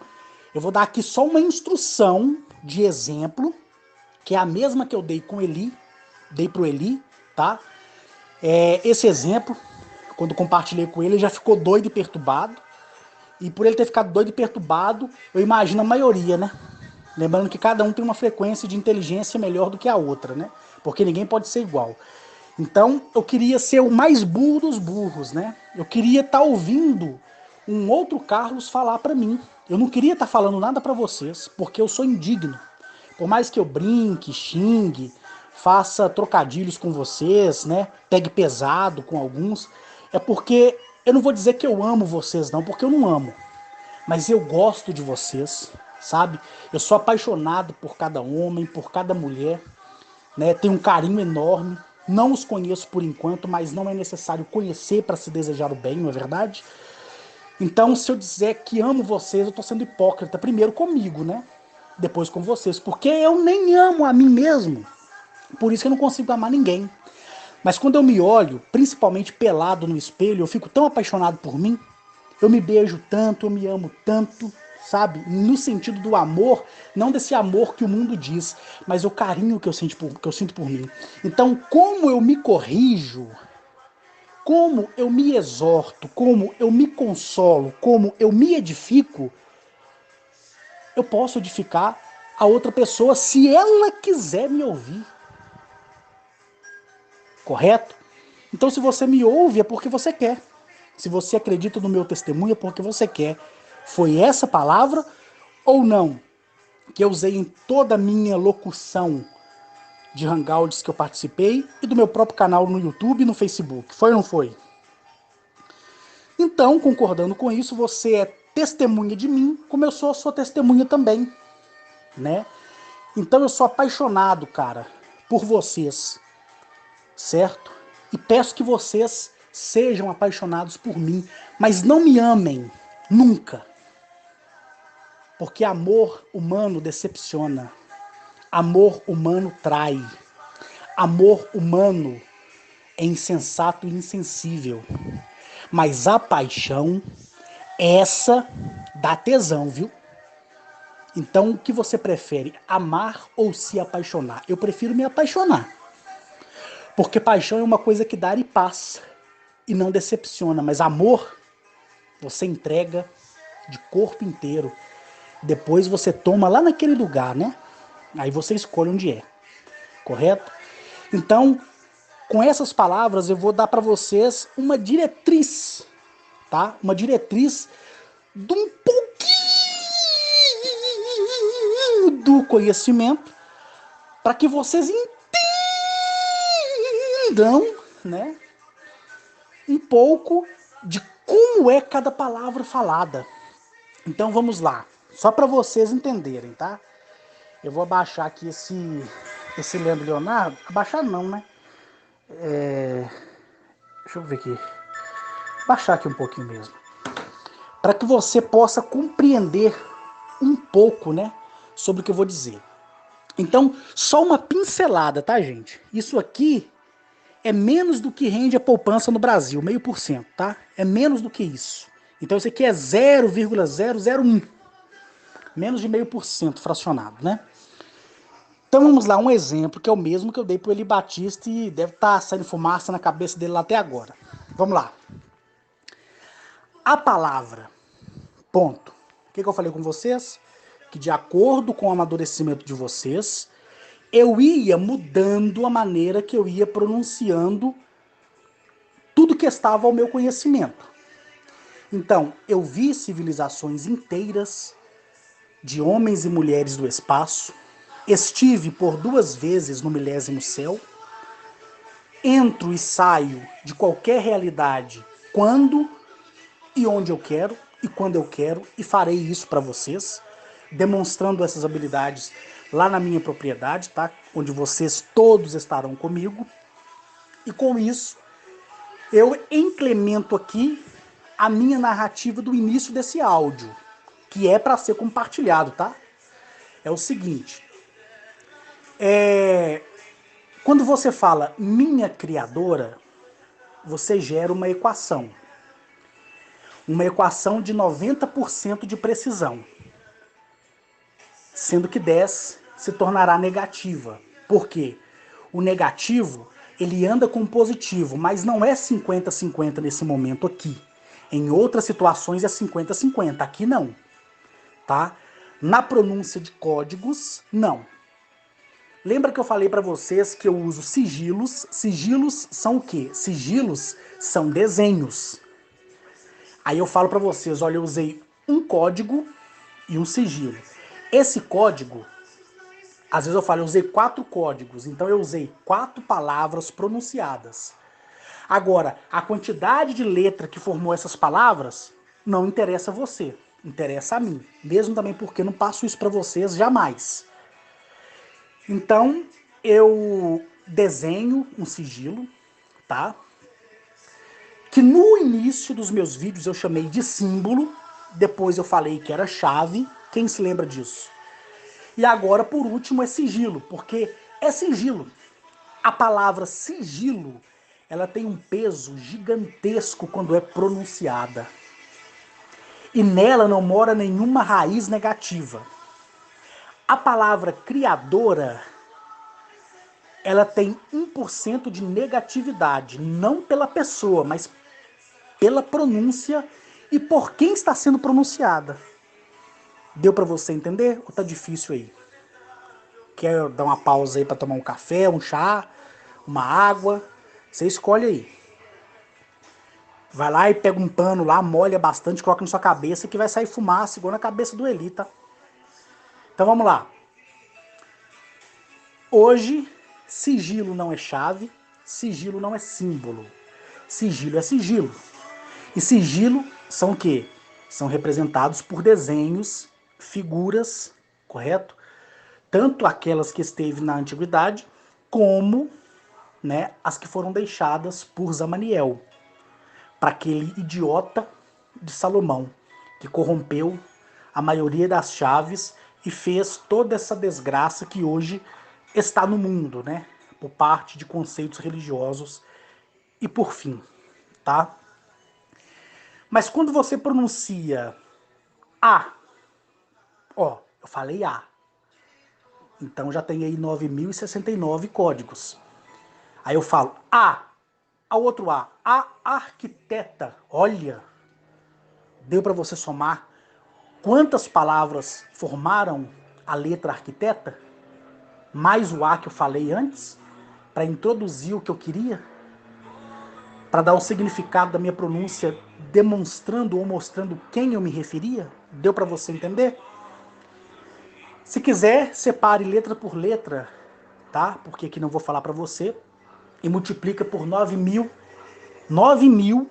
eu vou dar aqui só uma instrução de exemplo, que é a mesma que eu dei com Eli, dei pro Eli, tá? Esse exemplo, quando compartilhei com ele, ele já ficou doido e perturbado. E por ele ter ficado doido e perturbado, eu imagino a maioria, né? Lembrando que cada um tem uma frequência de inteligência melhor do que a outra, né? Porque ninguém pode ser igual. Então, eu queria ser o mais burro dos burros, né? Eu queria estar ouvindo um outro Carlos falar pra mim. Eu não queria estar falando nada pra vocês, porque eu sou indigno. Por mais que eu brinque, xingue, faça trocadilhos com vocês, né? Pegue pesado com alguns, é porque eu não vou dizer que eu amo vocês não, porque eu não amo. Mas eu gosto de vocês, sabe? Eu sou apaixonado por cada homem, por cada mulher, né? Tenho um carinho enorme. Não os conheço por enquanto, mas não é necessário conhecer para se desejar o bem, não é verdade? Então, se eu dizer que amo vocês, eu tô sendo hipócrita. Primeiro comigo, né? Depois com vocês. Porque eu nem amo a mim mesmo. Por isso que eu não consigo amar ninguém. Mas quando eu me olho, principalmente pelado no espelho, eu fico tão apaixonado por mim. Eu me beijo tanto, eu me amo tanto, sabe? No sentido do amor, não desse amor que o mundo diz, mas o carinho que eu sinto por mim. Então, como eu me corrijo, como eu me exorto, como eu me consolo, como eu me edifico, eu posso edificar a outra pessoa se ela quiser me ouvir. Correto? Então, se você me ouve, é porque você quer. Se você acredita no meu testemunho, é porque você quer. Foi essa palavra ou não que eu usei em toda a minha locução de hangouts que eu participei e do meu próprio canal no YouTube e no Facebook? Foi ou não foi? Então, concordando com isso, você é testemunha de mim, como eu sou sua testemunha também, né? Então eu sou apaixonado, cara, por vocês, certo? E peço que vocês sejam apaixonados por mim, mas não me amem nunca, porque amor humano decepciona, amor humano trai, amor humano é insensato e insensível, mas a paixão, essa dá tesão, viu? Então, o que você prefere, amar ou se apaixonar? Eu prefiro me apaixonar, porque paixão é uma coisa que dá e passa e não decepciona, mas amor você entrega de corpo inteiro. Depois você toma lá naquele lugar, né? Aí você escolhe onde é, correto? Então, com essas palavras, eu vou dar para vocês uma diretriz, tá? Uma diretriz de um pouquinho do conhecimento para que vocês entendam, né? Um pouco de como é cada palavra falada. Então vamos lá, só para vocês entenderem, tá? Eu vou abaixar aqui esse Leandro Leonardo. Abaixar não, né? Deixa eu ver aqui. Baixar aqui um pouquinho mesmo. Para que você possa compreender um pouco, né? Sobre o que eu vou dizer. Então, só uma pincelada, tá, gente? Isso aqui é menos do que rende a poupança no Brasil, 0,5%, tá? É menos do que isso. Então, isso aqui é 0,001. Menos de 0,5% fracionado, né? Então vamos lá, um exemplo que é o mesmo que eu dei pro Eli Batista e deve estar saindo fumaça na cabeça dele lá até agora. Vamos lá. A palavra, ponto. O que eu falei com vocês? Que de acordo com o amadurecimento de vocês, eu ia mudando a maneira que eu ia pronunciando tudo que estava ao meu conhecimento. Então, eu vi civilizações inteiras de homens e mulheres do espaço, estive por 2 vezes no 1000º céu, entro e saio de qualquer realidade quando e onde eu quero e quando eu quero, e farei isso para vocês, demonstrando essas habilidades lá na minha propriedade, tá? Onde vocês todos estarão comigo. E com isso, eu implemento aqui a minha narrativa do início desse áudio, que é para ser compartilhado, tá? É o seguinte, quando você fala minha criadora, você gera uma equação. Uma equação de 90% de precisão, sendo que 10 se tornará negativa. Por quê? O negativo, ele anda com o positivo, mas não é 50-50 nesse momento aqui. Em outras situações é 50-50, aqui não, tá? Na pronúncia de códigos, não. Lembra que eu falei para vocês que eu uso sigilos? Sigilos são o quê? Sigilos são desenhos. Aí eu falo para vocês, olha, eu usei um código e um sigilo. Esse código, às vezes eu falo, eu usei 4 códigos, então eu usei 4 palavras pronunciadas. Agora, a quantidade de letra que formou essas palavras não interessa a você, interessa a mim. Mesmo também porque eu não passo isso para vocês jamais. Então, eu desenho um sigilo, tá? Que no início dos meus vídeos eu chamei de símbolo, depois eu falei que era chave, quem se lembra disso? E agora, por último, é sigilo, porque é sigilo. A palavra sigilo, ela tem um peso gigantesco quando é pronunciada. E nela não mora nenhuma raiz negativa. A palavra criadora, ela tem 1% de negatividade, não pela pessoa, mas pela pronúncia e por quem está sendo pronunciada. Deu para você entender ou tá difícil aí? Quer dar uma pausa aí para tomar um café, um chá, uma água? Você escolhe aí. Vai lá e pega um pano lá, molha bastante, coloca na sua cabeça que vai sair fumaça igual na cabeça do Eli, tá? Então vamos lá. Hoje, sigilo não é chave, sigilo não é símbolo. Sigilo é sigilo. E sigilo são o quê? São representados por desenhos, figuras, correto? Tanto aquelas que esteve na antiguidade, como, né, as que foram deixadas por Zamaniel, para aquele idiota de Salomão, que corrompeu a maioria das chaves e fez toda essa desgraça que hoje está no mundo, né? Por parte de conceitos religiosos e por fim, tá? Mas quando você pronuncia A, ó, eu falei A, então já tem aí 9.069 códigos. Aí eu falo A, ao outro A arquiteta, olha, deu para você somar quantas palavras formaram a letra arquiteta? Mais o A que eu falei antes, para introduzir o que eu queria, para dar o significado da minha pronúncia, demonstrando ou mostrando quem eu me referia. Deu para você entender? Se quiser, separe letra por letra, tá? Porque aqui não vou falar para você. E multiplica por 9.000,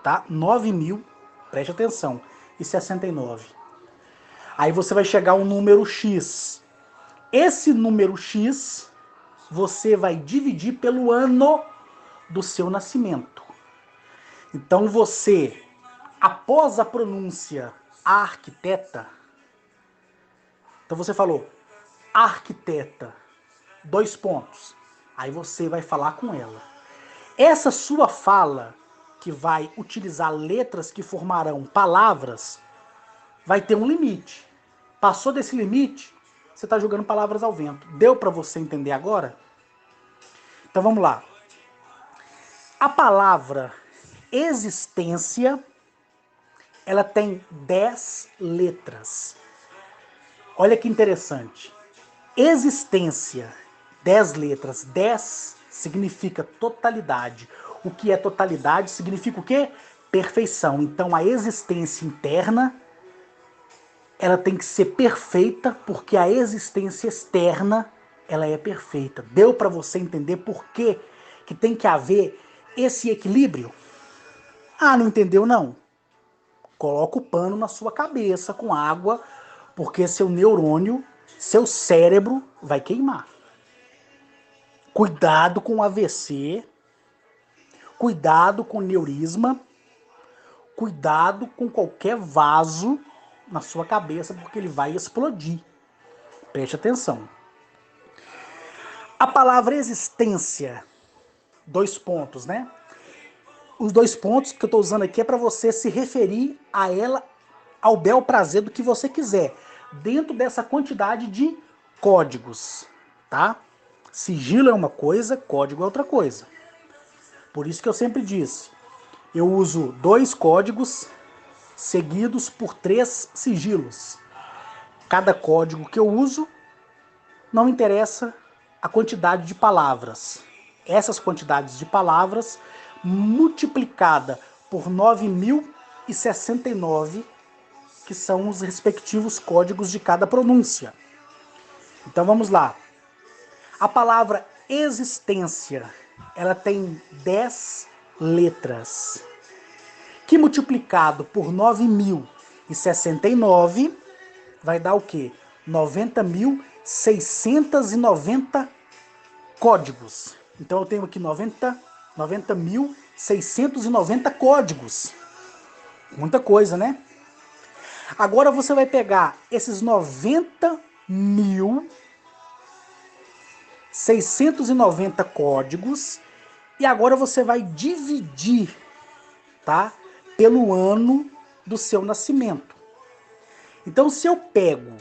tá? 9.000, preste atenção, e 69. Aí você vai chegar a um número X. Esse número X, você vai dividir pelo ano do seu nascimento. Então você, após a pronúncia arquiteta, então você falou arquiteta, 2 pontos. Aí você vai falar com ela. Essa sua fala, que vai utilizar letras que formarão palavras, vai ter um limite. Passou desse limite, você está jogando palavras ao vento. Deu para você entender agora? Então vamos lá. A palavra existência, ela tem 10 letras. Olha que interessante. Existência, 10 letras. 10 significa totalidade. O que é totalidade significa o quê? Perfeição. Então a existência interna, ela tem que ser perfeita, porque a existência externa, ela é perfeita. Deu para você entender por quê que tem que haver esse equilíbrio? Ah, não entendeu não? Coloca o pano na sua cabeça com água, porque seu neurônio, seu cérebro vai queimar. Cuidado com o AVC, cuidado com o neurisma, cuidado com qualquer vaso na sua cabeça, porque ele vai explodir. Preste atenção. A palavra existência, 2 pontos, né? Os 2 pontos que eu estou usando aqui é para você se referir a ela ao bel prazer do que você quiser, dentro dessa quantidade de códigos, tá? Sigilo é uma coisa, código é outra coisa. Por isso que eu sempre disse, eu uso 2 códigos seguidos por 3 sigilos. Cada código que eu uso, não interessa a quantidade de palavras. Essas quantidades de palavras multiplicada por 9.069, que são os respectivos códigos de cada pronúncia. Então vamos lá. A palavra existência, ela tem 10 letras, que multiplicado por 9.069 vai dar o quê? 90.690 códigos. Então eu tenho aqui 90.690 códigos. Muita coisa, né? Agora você vai pegar esses 90.690 códigos e agora você vai dividir, tá? Pelo ano do seu nascimento. Então, se eu pego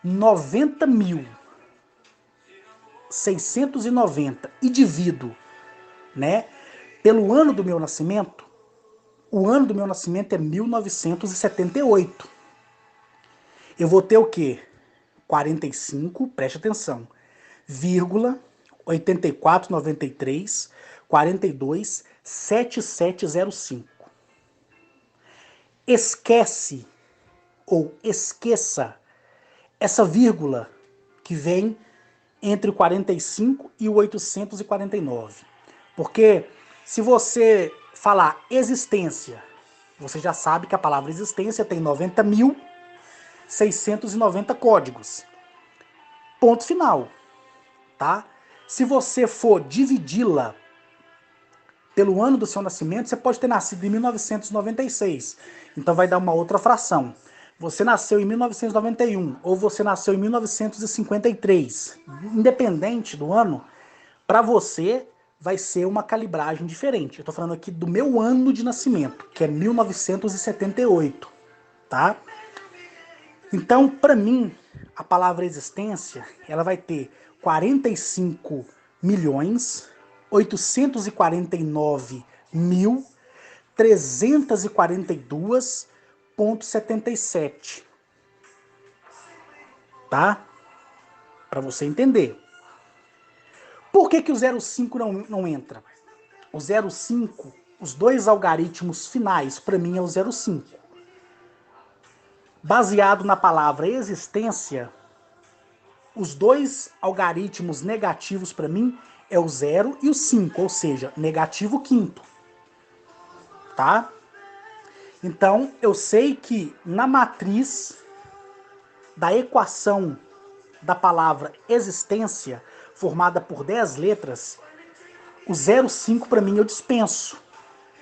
90.690 e divido, né, pelo ano do meu nascimento, o ano do meu nascimento é 1978. Eu vou ter o quê? 45, preste atenção, vírgula, 8493, 42, 7705. Esquece ou esqueça essa vírgula que vem entre o 45 e o 849. Porque se você falar existência Você já sabe que a palavra existência tem 90.690 códigos. Ponto final, tá? Se você for dividi-la pelo ano do seu nascimento, você pode ter nascido em 1996. Então vai dar uma outra fração. Você nasceu em 1991 ou você nasceu em 1953. Independente do ano, para você vai ser uma calibragem diferente. Eu estou falando aqui do meu ano de nascimento, que é 1978, tá? Então, para mim, a palavra existência, ela vai ter 45.849.342,77, tá? Para você entender. Por que o 05 não entra? O 05, os dois algarismos finais, para mim é o 05. Baseado na palavra existência, os dois algarismos negativos para mim é o 0 e o 5, ou seja, negativo quinto. Tá? Então, eu sei que na matriz da equação da palavra existência, formada por 10 letras, o 0,5 para mim eu dispenso,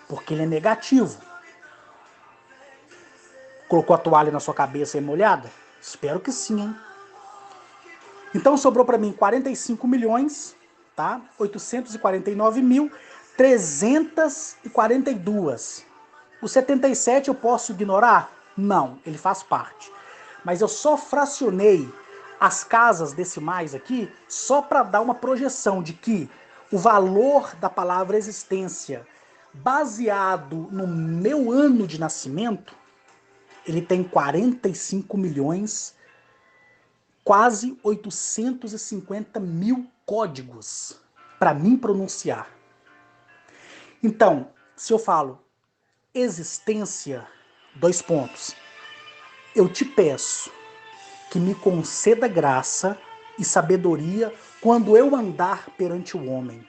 porque ele é negativo. Colocou a toalha na sua cabeça e molhada? Espero que sim, hein? Então sobrou para mim 45 milhões, tá? 849.342. O 77 eu posso ignorar? Não, ele faz parte. Mas eu só fracionei as casas decimais aqui só para dar uma projeção de que o valor da palavra existência, baseado no meu ano de nascimento, ele tem 45 milhões, quase 850 mil códigos para mim pronunciar. Então, se eu falo existência, dois pontos, eu te peço que me conceda graça e sabedoria quando eu andar perante o homem.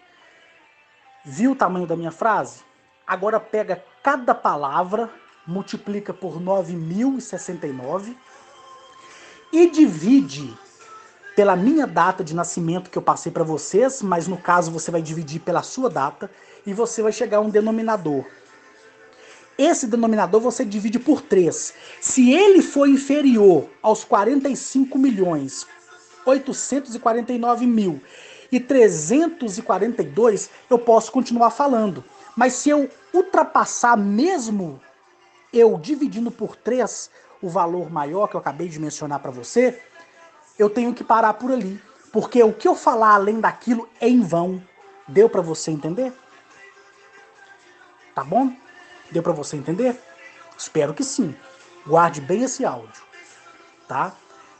Viu o tamanho da minha frase? Agora pega cada palavra, multiplica por 9.069 e divide pela minha data de nascimento que eu passei para vocês, mas no caso você vai dividir pela sua data e você vai chegar a um denominador. Esse denominador você divide por 3. Se ele for inferior aos 45.849.342, eu posso continuar falando. Mas se eu ultrapassar mesmo eu dividindo por 3 o valor maior que eu acabei de mencionar para você, eu tenho que parar por ali. Porque o que eu falar além daquilo é em vão. Deu para você entender? Tá bom? Deu para você entender? Espero que sim. Guarde bem esse áudio, tá?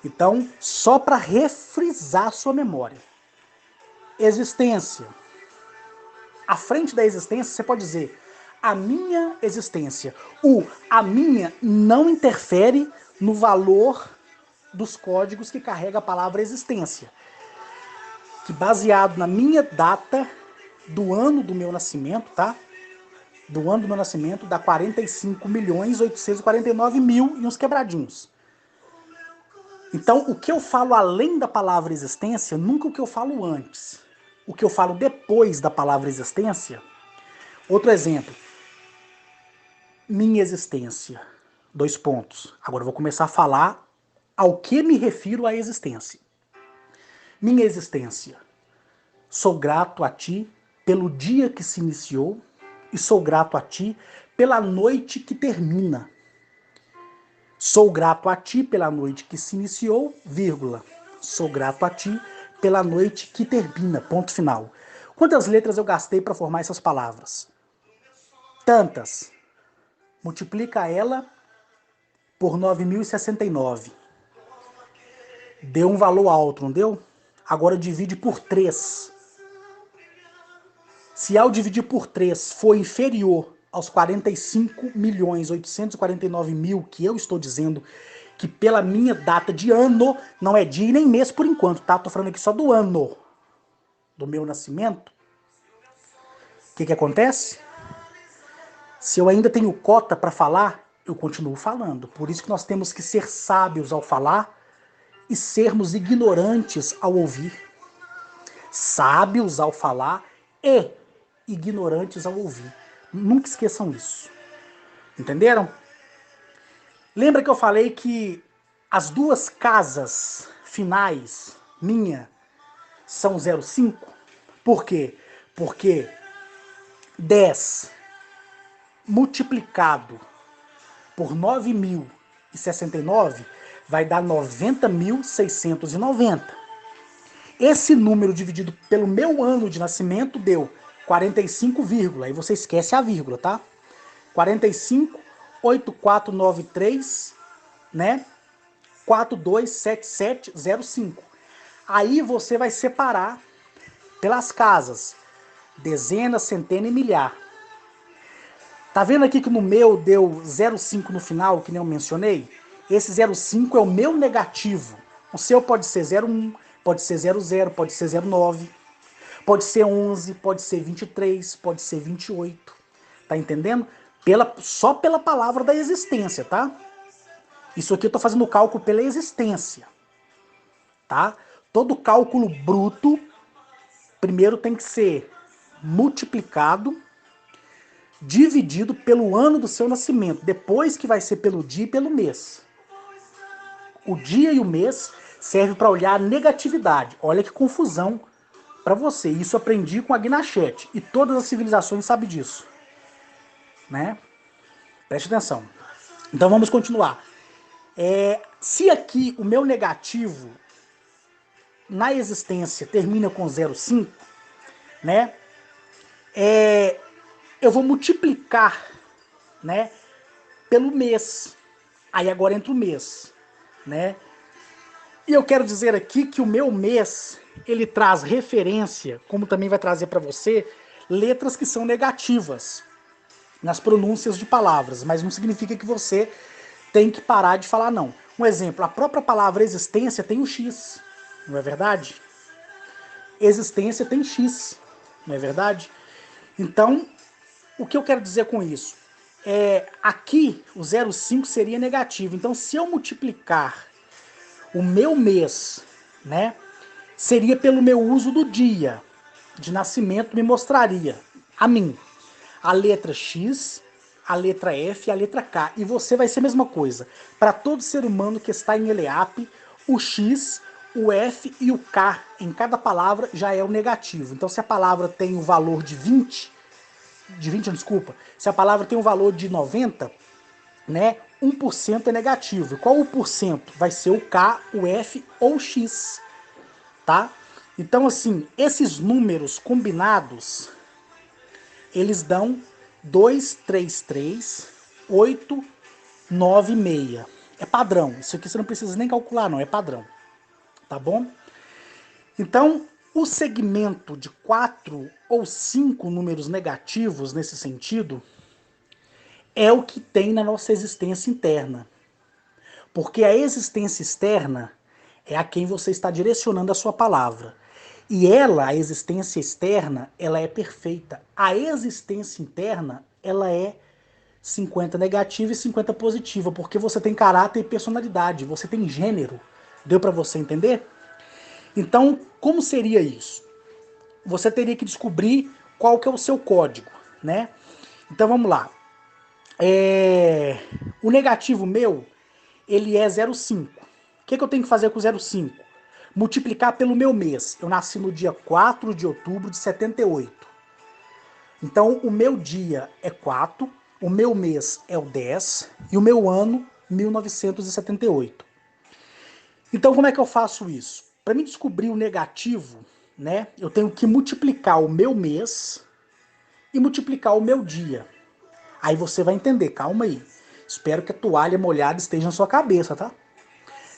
Então, só para refrisar sua memória. Existência. À frente da existência, você pode dizer a minha existência. A minha não interfere no valor dos códigos que carrega a palavra existência. Que baseado na minha data do ano do meu nascimento, tá? Do ano do meu nascimento, dá 45.849.000 e uns quebradinhos. Então, o que eu falo além da palavra existência, nunca o que eu falo antes. O que eu falo depois da palavra existência. Outro exemplo. Minha existência. Dois pontos. Agora eu vou começar a falar ao que me refiro à existência. Minha existência. Sou grato a ti pelo dia que se iniciou e sou grato a ti pela noite que termina. Sou grato a ti pela noite que se iniciou, vírgula. Sou grato a ti pela noite que termina, ponto final. Quantas letras eu gastei para formar essas palavras? Tantas. Multiplica ela por 9.069. Deu um valor alto, não deu? Agora divide por 3. Se ao dividir por 3 for inferior aos 45.849.000 que eu estou dizendo que pela minha data de ano, não é dia e nem mês por enquanto, tá? Tô falando aqui só do ano do meu nascimento. O que acontece? Se eu ainda tenho cota para falar, eu continuo falando. Por isso que nós temos que ser sábios ao falar e sermos ignorantes ao ouvir. Sábios ao falar e ignorantes ao ouvir. Nunca esqueçam isso. Entenderam? Lembra que eu falei que as duas casas finais minha são 0,5? Por quê? Porque 10 multiplicado por 9.069 vai dar 90.690. Esse número dividido pelo meu ano de nascimento deu 45, aí você esquece a vírgula, tá? 458493, né? 427705. Aí você vai separar pelas casas, dezena, centena e milhar. Tá vendo aqui que no meu deu 0,5 no final, que nem eu mencionei? Esse 0,5 é o meu negativo. O seu pode ser 0,1, pode ser 0,0, pode ser 0,9, pode ser 11, pode ser 23, pode ser 28. Tá entendendo? Só pela palavra da existência, tá? Isso aqui eu tô fazendo o cálculo pela existência, tá? Todo cálculo bruto, primeiro tem que ser multiplicado, dividido pelo ano do seu nascimento, depois que vai ser pelo dia e pelo mês. O dia e o mês serve para olhar a negatividade. Olha que confusão para você. Isso eu aprendi com a Gnachete e todas as civilizações sabem disso, né? Preste atenção. Então vamos continuar. Se aqui o meu negativo na existência termina com 0,5, né? Eu vou multiplicar, né, pelo mês. Aí agora entra o mês, né? E eu quero dizer aqui que o meu mês, ele traz referência, como também vai trazer para você, letras que são negativas nas pronúncias de palavras, mas não significa que você tem que parar de falar não. Um exemplo, a própria palavra existência tem o X, não é verdade? Existência tem X, não é verdade? Então, o que eu quero dizer com isso? Aqui o 0,5 seria negativo. Então, se eu multiplicar o meu mês, né, seria pelo meu uso do dia de nascimento, me mostraria a mim a letra X, a letra F e a letra K. E você vai ser a mesma coisa. Para todo ser humano que está em ELEAP, o X, o F e o K em cada palavra já é o negativo. Então, se a palavra tem o valor de 20, se a palavra tem um valor de 90, né, 1% é negativo. Qual o porcento? Vai ser o K, o F ou o X, tá? Então, assim, esses números combinados, eles dão 233896. É padrão. Isso aqui você não precisa nem calcular, não. É padrão. Tá bom? Então, o segmento de 4 ou 5 números negativos nesse sentido é o que tem na nossa existência interna. Porque a existência externa é a quem você está direcionando a sua palavra. E ela, a existência externa, ela é perfeita. A existência interna, ela é 50 negativa e 50 positiva, porque você tem caráter e personalidade, você tem gênero. Deu para você entender? Então, como seria isso? Você teria que descobrir qual que é o seu código, né? Então vamos lá. O negativo meu, ele é 0,5. O que eu tenho que fazer com 0,5? Multiplicar pelo meu mês. Eu nasci no dia 4 de outubro de 78. Então o meu dia é 4, o meu mês é o 10 e o meu ano 1978. Então como é que eu faço isso? Para mim descobrir o negativo, né, eu tenho que multiplicar o meu mês e multiplicar o meu dia. Aí você vai entender, calma aí. Espero que a toalha molhada esteja na sua cabeça, tá?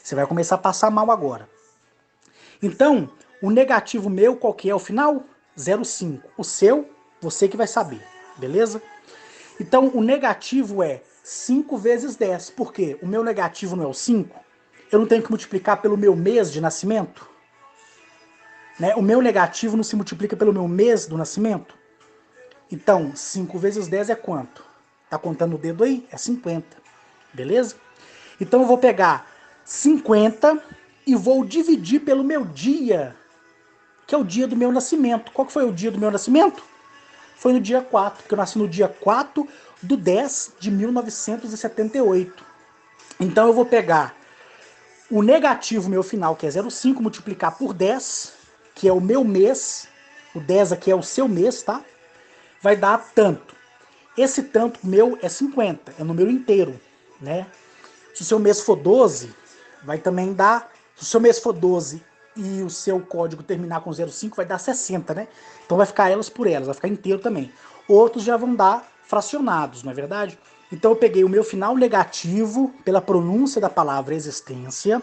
Você vai começar a passar mal agora. Então, o negativo meu, qual que é o final? 0,5. O seu, você que vai saber, beleza? Então, o negativo é 5 vezes 10. Por quê? O meu negativo não é o 5? Eu não tenho que multiplicar pelo meu mês de nascimento? Né? O meu negativo não se multiplica pelo meu mês do nascimento? Então, 5 vezes 10 é quanto? Tá contando o dedo aí? É 50. Beleza? Então eu vou pegar 50 e vou dividir pelo meu dia, que é o dia do meu nascimento. Qual que foi o dia do meu nascimento? Foi no dia 4, porque eu nasci no dia 4 do 10 de 1978. Então eu vou pegar o negativo meu final, que é 0,5, multiplicar por 10, que é o meu mês. O 10 aqui é o seu mês, tá? Vai dar tanto. Esse tanto meu é 50, é o número inteiro, né? Se o seu mês for 12, vai também dar... Se o seu mês for 12 e o seu código terminar com 0,5, vai dar 60, né? Então vai ficar elas por elas, vai ficar inteiro também. Outros já vão dar fracionados, não é verdade? Então eu peguei o meu final negativo pela pronúncia da palavra existência,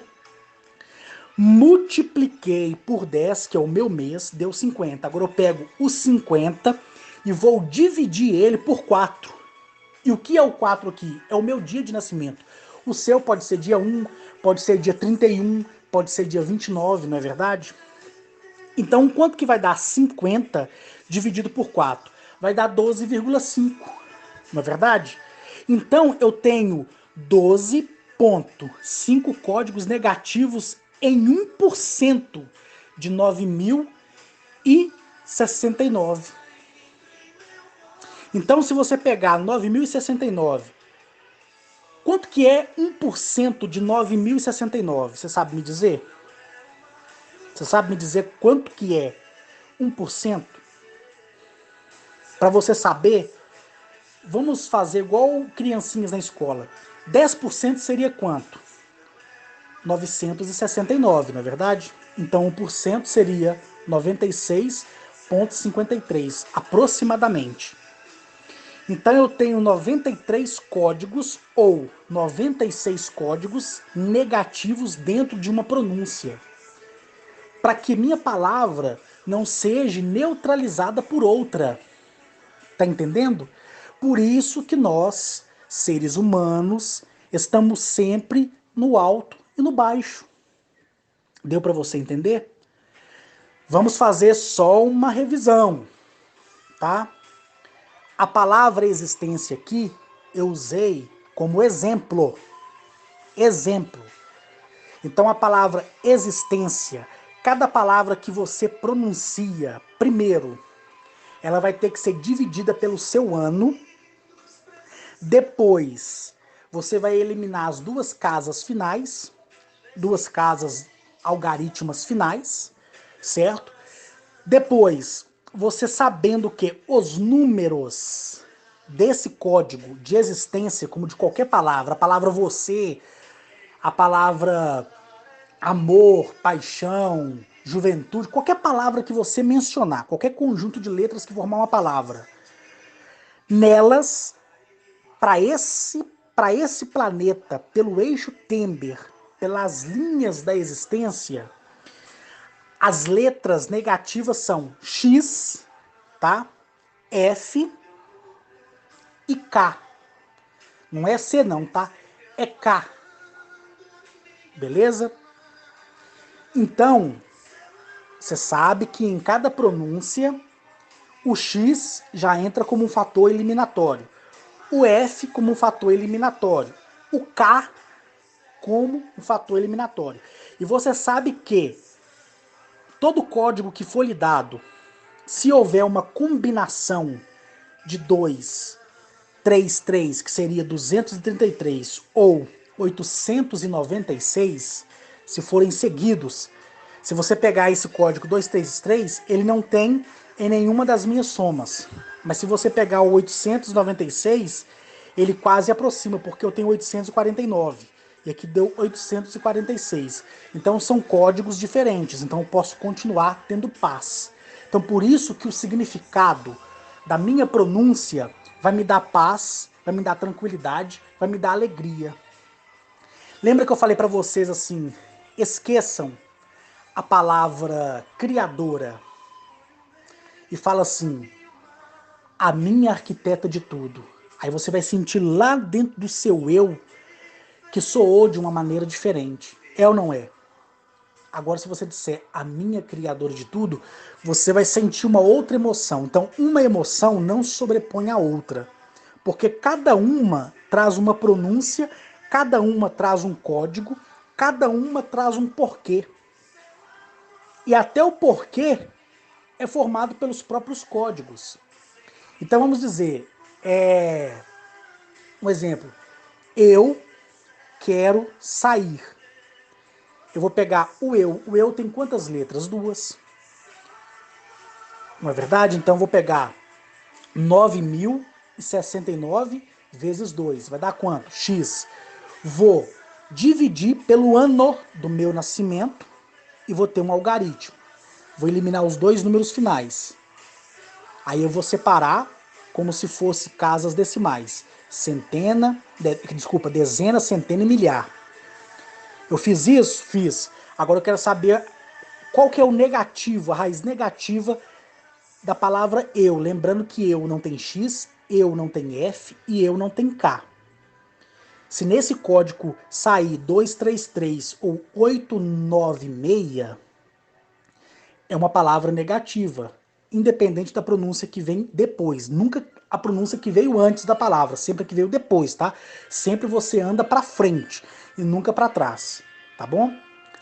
multipliquei por 10, que é o meu mês, deu 50. Agora eu pego os 50 e vou dividir ele por 4. E o que é o 4 aqui? É o meu dia de nascimento. O seu pode ser dia 1, pode ser dia 31, pode ser dia 29, não é verdade? Então, quanto que vai dar 50 dividido por 4? Vai dar 12,5, não é verdade? Então, eu tenho 12,5 códigos negativos em 1% de 9.069. Então, se você pegar 9.069, quanto que é 1% de 9.069? Você sabe me dizer? Você sabe me dizer quanto que é 1%? Para você saber, vamos fazer igual criancinhas na escola. 10% seria quanto? 969, não é verdade? Então 1% seria 96,53, aproximadamente. Então eu tenho 93 códigos ou 96 códigos negativos dentro de uma pronúncia, para que minha palavra não seja neutralizada por outra. Tá entendendo? Por isso que nós, seres humanos, estamos sempre no alto e no baixo. Deu para você entender? Vamos fazer só uma revisão, tá? A palavra existência aqui eu usei como exemplo. Exemplo. Então a palavra existência, cada palavra que você pronuncia, primeiro, ela vai ter que ser dividida pelo seu ano. Depois, você vai eliminar as duas casas finais, duas casas algaritmas finais, certo? Depois, você sabendo que os números desse código de existência, como de qualquer palavra, a palavra você, a palavra amor, paixão, juventude, qualquer palavra que você mencionar, qualquer conjunto de letras que formar uma palavra, nelas, para esse planeta, pelo eixo Tember, pelas linhas da existência, as letras negativas são X, tá? F e K. Não é C não, tá? É K. Beleza? Então, você sabe que em cada pronúncia, o X já entra como um fator eliminatório. O F como um fator eliminatório. O K como um fator eliminatório. E você sabe que todo código que for lhe dado, se houver uma combinação de 2, 3, 3, que seria 233, ou 896, se forem seguidos, se você pegar esse código 233, ele não tem em nenhuma das minhas somas. Mas se você pegar o 896, ele quase aproxima, porque eu tenho 849. E aqui deu 846. Então são códigos diferentes. Então eu posso continuar tendo paz. Então por isso que o significado da minha pronúncia vai me dar paz, vai me dar tranquilidade, vai me dar alegria. Lembra que eu falei para vocês assim, esqueçam a palavra criadora e fala assim, a minha arquiteta de tudo. Aí você vai sentir lá dentro do seu eu que soou de uma maneira diferente. É ou não é? Agora, se você disser a minha criadora de tudo, você vai sentir uma outra emoção. Então, uma emoção não se sobrepõe à outra. Porque cada uma traz uma pronúncia, cada uma traz um código, cada uma traz um porquê. E até o porquê é formado pelos próprios códigos. Então vamos dizer, um exemplo, eu quero sair. Eu vou pegar o eu tem quantas letras? 2. Não é verdade? Então eu vou pegar 9.069 vezes 2. Vai dar quanto? X. Vou dividir pelo ano do meu nascimento e vou ter um algarismo. Vou eliminar os dois números finais. Aí eu vou separar como se fosse casas decimais. Dezena, centena e milhar. Eu fiz isso? Fiz. Agora eu quero saber qual que é o negativo, a raiz negativa da palavra eu. Lembrando que eu não tem X, eu não tem F e eu não tem K. Se nesse código sair 233 ou 896, é uma palavra negativa, independente da pronúncia que vem depois. Nunca a pronúncia que veio antes da palavra, sempre a que veio depois, tá? Sempre você anda para frente e nunca para trás, tá bom?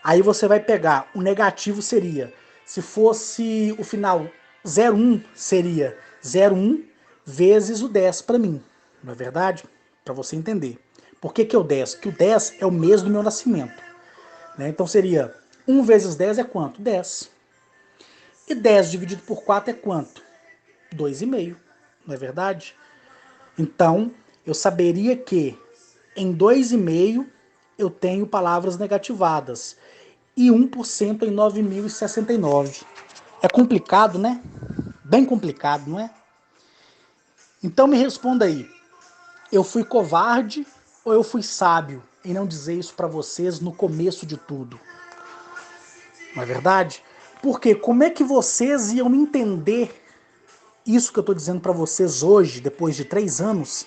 Aí você vai pegar, o negativo seria, se fosse o final 01, seria 01 vezes o 10 para mim, não é verdade? Para você entender. Por que é o 10? Porque o 10 é o mês do meu nascimento, né? Então seria 1 vezes 10 é quanto? 10. E 10 dividido por 4 é quanto? 2,5, não é verdade? Então, eu saberia que em 2,5 eu tenho palavras negativadas e 1% em 9.069. É complicado, né? Bem complicado, não é? Então me responda aí, eu fui covarde ou eu fui sábio em não dizer isso para vocês no começo de tudo? Não é verdade? Porque como é que vocês iam entender isso que eu estou dizendo para vocês hoje, depois de 3 anos,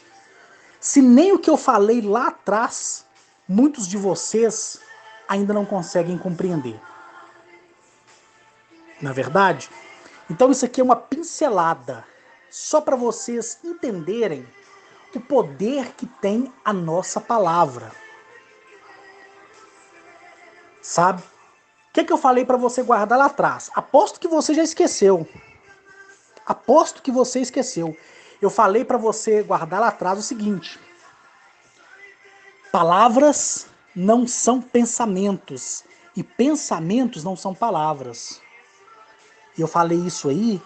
se nem o que eu falei lá atrás, muitos de vocês ainda não conseguem compreender? Na verdade? Então isso aqui é uma pincelada, só para vocês entenderem o poder que tem a nossa palavra. Sabe? O que eu falei para você guardar lá atrás? Aposto que você já esqueceu. Aposto que você esqueceu. Eu falei para você guardar lá atrás o seguinte: palavras não são pensamentos e pensamentos não são palavras. E eu falei isso aí,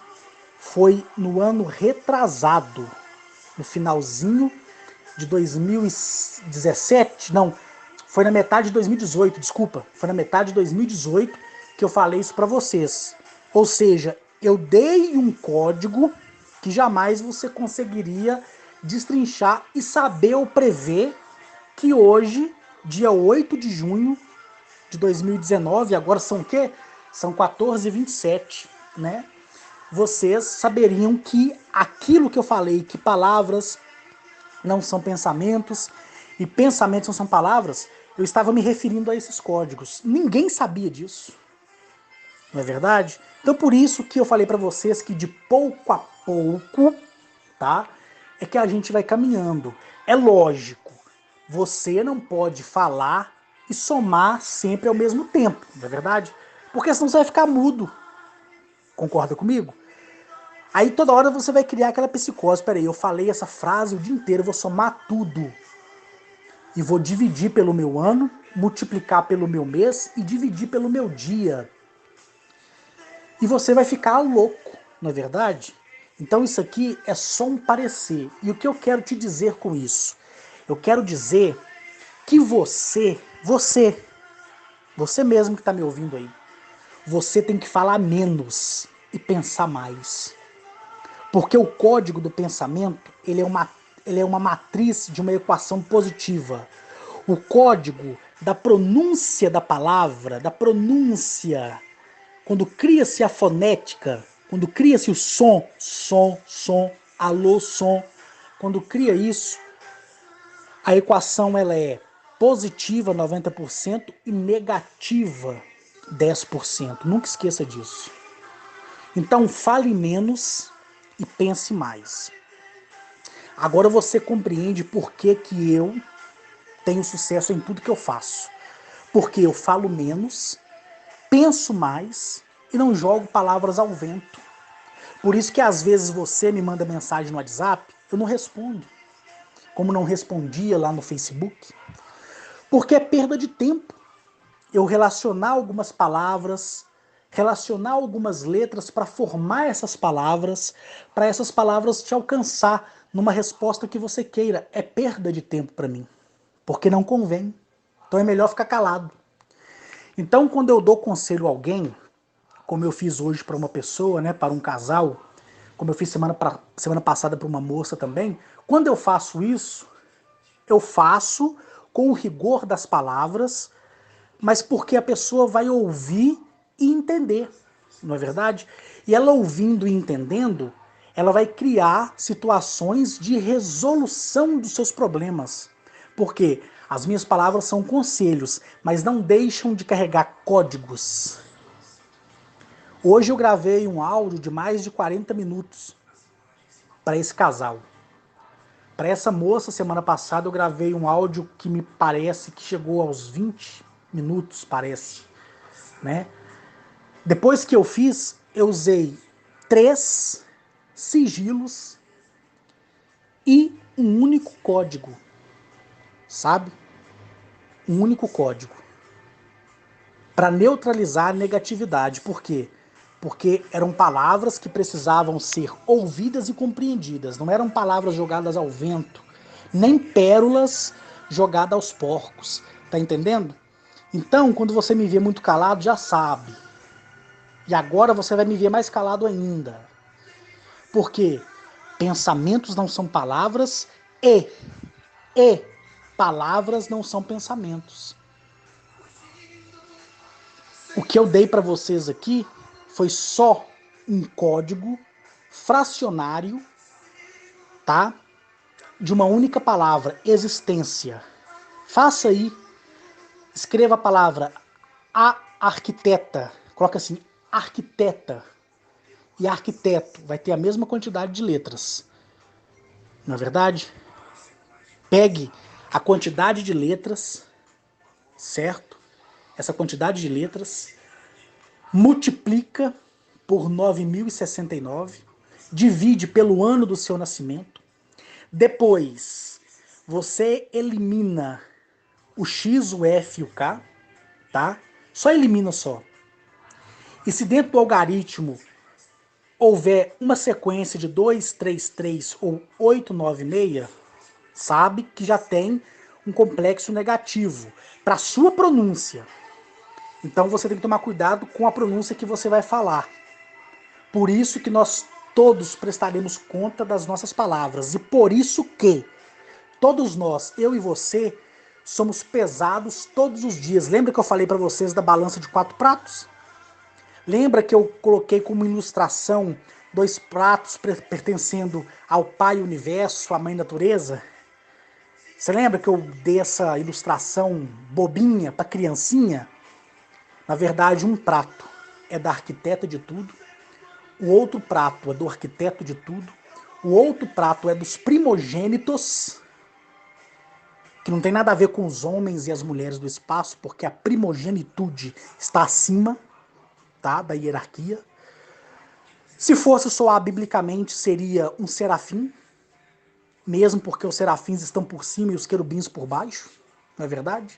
foi no ano retrasado, no finalzinho de 2017, não, foi na metade de 2018, desculpa, foi na metade de 2018 que eu falei isso para vocês. Ou seja, eu dei um código que jamais você conseguiria destrinchar e saber ou prever que hoje, dia 8 de junho de 2019, agora são o quê? São 14h27, né? Vocês saberiam que aquilo que eu falei, que palavras não são pensamentos e pensamentos não são palavras, eu estava me referindo a esses códigos. Ninguém sabia disso, não é verdade? Então por isso que eu falei para vocês que de pouco a pouco, tá? É que a gente vai caminhando. É lógico, você não pode falar e somar sempre ao mesmo tempo, não é verdade? Porque senão você vai ficar mudo. Concorda comigo? Aí toda hora você vai criar aquela psicose. Peraí, eu falei essa frase o dia inteiro, eu vou somar tudo. E vou dividir pelo meu ano, multiplicar pelo meu mês e dividir pelo meu dia. E você vai ficar louco, não é verdade? Então isso aqui é só um parecer. E o que eu quero te dizer com isso? Eu quero dizer que você mesmo que está me ouvindo aí, você tem que falar menos e pensar mais. Porque o código do pensamento, ele é uma matriz de uma equação positiva. O código da pronúncia da palavra, da pronúncia, quando cria-se a fonética, quando cria-se o som, alô, som, quando cria isso, a equação ela é positiva 90% e negativa 10%. Nunca esqueça disso. Então fale menos e pense mais. Agora você compreende por que que eu tenho sucesso em tudo que eu faço. Porque eu falo menos, penso mais e não jogo palavras ao vento. Por isso que às vezes você me manda mensagem no WhatsApp, eu não respondo. Como não respondia lá no Facebook. Porque é perda de tempo eu relacionar algumas palavras, relacionar algumas letras para formar essas palavras, para essas palavras te alcançar numa resposta que você queira. É perda de tempo para mim, porque não convém. Então é melhor ficar calado. Então quando eu dou conselho a alguém, como eu fiz hoje para uma pessoa, né, para um casal, como eu fiz semana passada para uma moça também, quando eu faço isso, eu faço com o rigor das palavras, mas porque a pessoa vai ouvir e entender, não é verdade? E ela ouvindo e entendendo, ela vai criar situações de resolução dos seus problemas. Porque as minhas palavras são conselhos, mas não deixam de carregar códigos. Hoje eu gravei um áudio de mais de 40 minutos para esse casal. Para essa moça, semana passada, eu gravei um áudio que me parece que chegou aos 20 minutos, parece, né? Depois que eu fiz, eu usei 3 sigilos e um único código, sabe? Um único código. Para neutralizar a negatividade. Por quê? Porque eram palavras que precisavam ser ouvidas e compreendidas. Não eram palavras jogadas ao vento, nem pérolas jogadas aos porcos. Tá entendendo? Então, quando você me vê muito calado, já sabe. E agora você vai me ver mais calado ainda. Porque pensamentos não são palavras e palavras não são pensamentos. O que eu dei para vocês aqui foi só um código fracionário, tá? De uma única palavra, existência. Faça aí, escreva a palavra a arquiteta, coloca assim, arquiteta. E arquiteto vai ter a mesma quantidade de letras. Não é verdade? Pegue a quantidade de letras, certo? Essa quantidade de letras, multiplica por 9.069, divide pelo ano do seu nascimento. Depois, você elimina o X, o F e o K, tá? Só elimina só. E se dentro do algoritmo houver uma sequência de 233 ou 896, sabe que já tem um complexo negativo para sua pronúncia. Então você tem que tomar cuidado com a pronúncia que você vai falar. Por isso que nós todos prestaremos conta das nossas palavras. E por isso que todos nós, eu e você, somos pesados todos os dias. Lembra que eu falei para vocês da balança de 4 pratos? Lembra que eu coloquei como ilustração 2 pratos pertencendo ao Pai Universo, à Mãe Natureza? Você lembra que eu dei essa ilustração bobinha para criancinha? Na verdade, um prato é da arquiteta de tudo, o outro prato é do arquiteto de tudo, o outro prato é dos primogênitos, que não tem nada a ver com os homens e as mulheres do espaço, porque a primogenitude está acima, tá, da hierarquia. Se fosse soar biblicamente, seria um serafim, mesmo porque os serafins estão por cima e os querubins por baixo, não é verdade?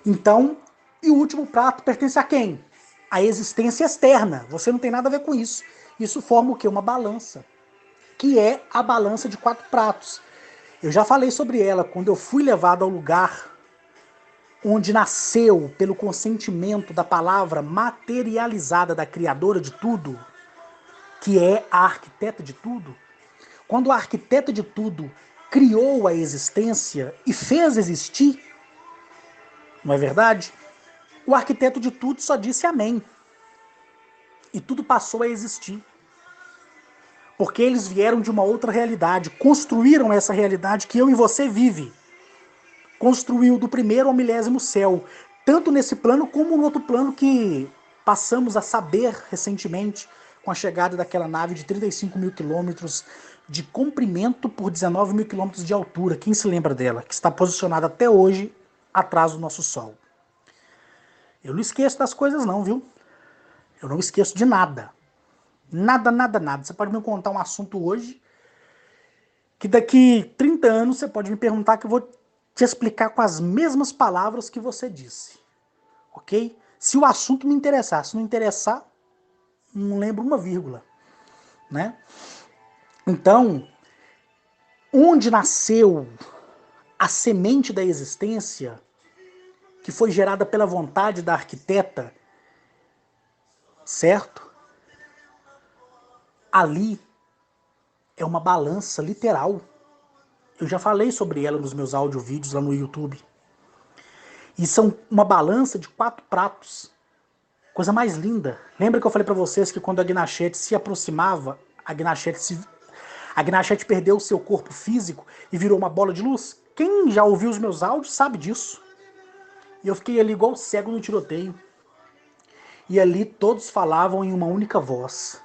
Então, e o último prato pertence a quem? A existência externa. Você não tem nada a ver com isso. Isso forma o quê? Uma balança, que é a balança de 4 pratos. Eu já falei sobre ela quando eu fui levado ao lugar onde nasceu, pelo consentimento da palavra materializada da criadora de tudo, que é a arquiteta de tudo. Quando a arquiteta de tudo criou a existência e fez existir, não é verdade? O arquiteto de tudo só disse amém. E tudo passou a existir. Porque eles vieram de uma outra realidade, construíram essa realidade que eu e você vive. Construiu do primeiro ao milésimo céu, tanto nesse plano como no outro plano que passamos a saber recentemente com a chegada daquela nave de 35 mil quilômetros de comprimento por 19 mil quilômetros de altura. Quem se lembra dela? Que está posicionada até hoje atrás do nosso Sol. Eu não esqueço das coisas não, viu? Eu não esqueço de nada. Nada, nada, nada. Você pode me contar um assunto hoje, que daqui 30 anos você pode me perguntar que eu vou te explicar com as mesmas palavras que você disse. Ok? Se o assunto me interessar. Se não interessar, não lembro uma vírgula. Né? Então, onde nasceu a semente da existência, que foi gerada pela vontade da arquiteta, certo? Ali é uma balança literal. Eu já falei sobre ela nos meus áudio-vídeos lá no YouTube. E são uma balança de 4 pratos. Coisa mais linda. Lembra que eu falei para vocês que quando a Gnachete se aproximava, a Gnachete perdeu o seu corpo físico e virou uma bola de luz? Quem já ouviu os meus áudios sabe disso. E eu fiquei ali igual cego no tiroteio. E ali todos falavam em uma única voz.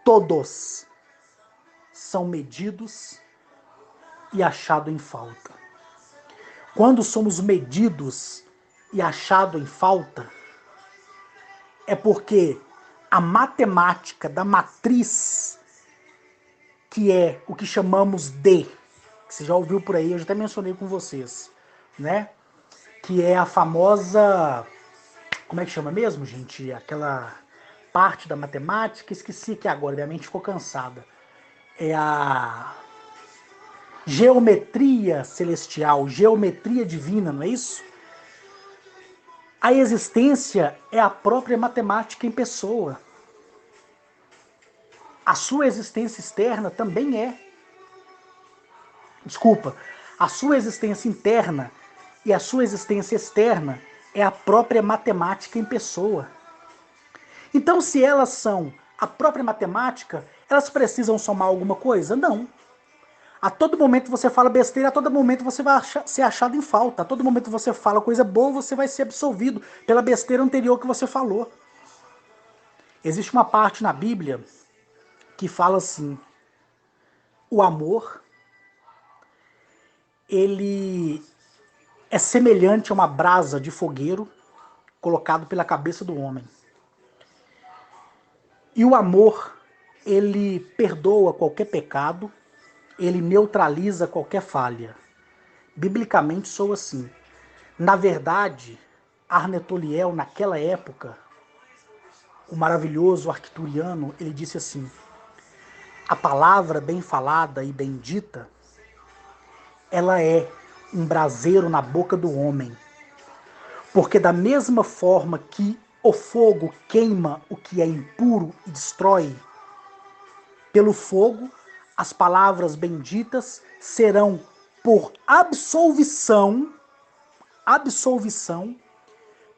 Todos são medidos e achados em falta. Quando somos medidos e achados em falta, é porque a matemática da matriz, que é o que chamamos de, que você já ouviu por aí, eu já até mencionei com vocês, né? Que é a famosa, como é que chama mesmo, gente? Aquela parte da matemática, esqueci que agora, minha mente ficou cansada. É a geometria celestial, geometria divina, não é isso? A existência é a própria matemática em pessoa. A sua existência externa também é. Desculpa, a sua existência interna e a sua existência externa é a própria matemática em pessoa. Então, se elas são a própria matemática, elas precisam somar alguma coisa? Não. A todo momento você fala besteira, a todo momento você vai ser achado em falta. A todo momento você fala coisa boa, você vai ser absolvido pela besteira anterior que você falou. Existe uma parte na Bíblia que fala assim: o amor, ele é semelhante a uma brasa de fogueiro colocado pela cabeça do homem. E o amor, ele perdoa qualquer pecado, ele neutraliza qualquer falha. Biblicamente soa assim. Na verdade, Arnetoliel, naquela época, o maravilhoso arcturiano, ele disse assim: a palavra bem falada e bendita, ela é um braseiro na boca do homem. Porque da mesma forma que o fogo queima o que é impuro e destrói, pelo fogo as palavras benditas serão por absolvição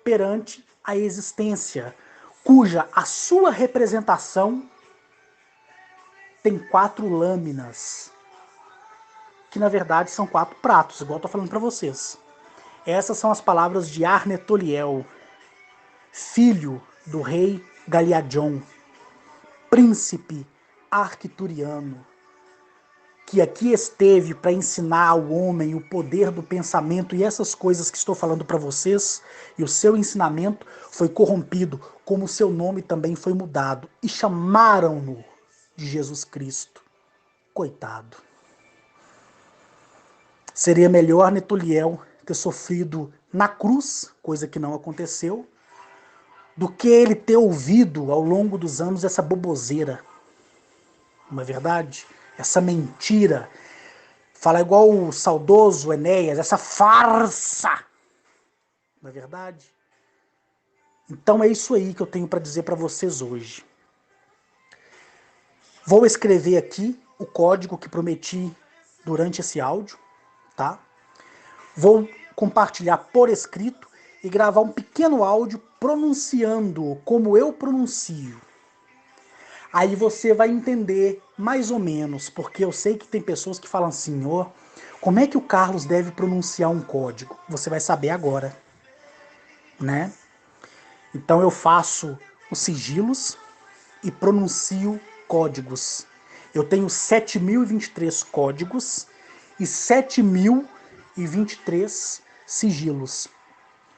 perante a existência, cuja a sua representação tem 4 lâminas, que na verdade são 4 pratos, igual eu tô falando para vocês. Essas são as palavras de Arnetoliel, filho do rei Galiadion, príncipe arcturiano, que aqui esteve para ensinar ao homem o poder do pensamento e essas coisas que estou falando para vocês, e o seu ensinamento foi corrompido, como o seu nome também foi mudado, e chamaram-no de Jesus Cristo. Coitado. Seria melhor Netoliel ter sofrido na cruz, coisa que não aconteceu, do que ele ter ouvido ao longo dos anos essa boboseira. Não é verdade? Essa mentira. Fala igual o saudoso Enéas, essa farsa. Não é verdade? Então é isso aí que eu tenho para dizer para vocês hoje. Vou escrever aqui o código que prometi durante esse áudio, tá? Vou compartilhar por escrito e gravar um pequeno áudio pronunciando como eu pronuncio. Aí você vai entender mais ou menos, porque eu sei que tem pessoas que falam assim, ó, como é que o Carlos deve pronunciar um código? Você vai saber agora, né? Então eu faço os sigilos e pronuncio códigos. Eu tenho 7.023 códigos e 7.023 sigilos.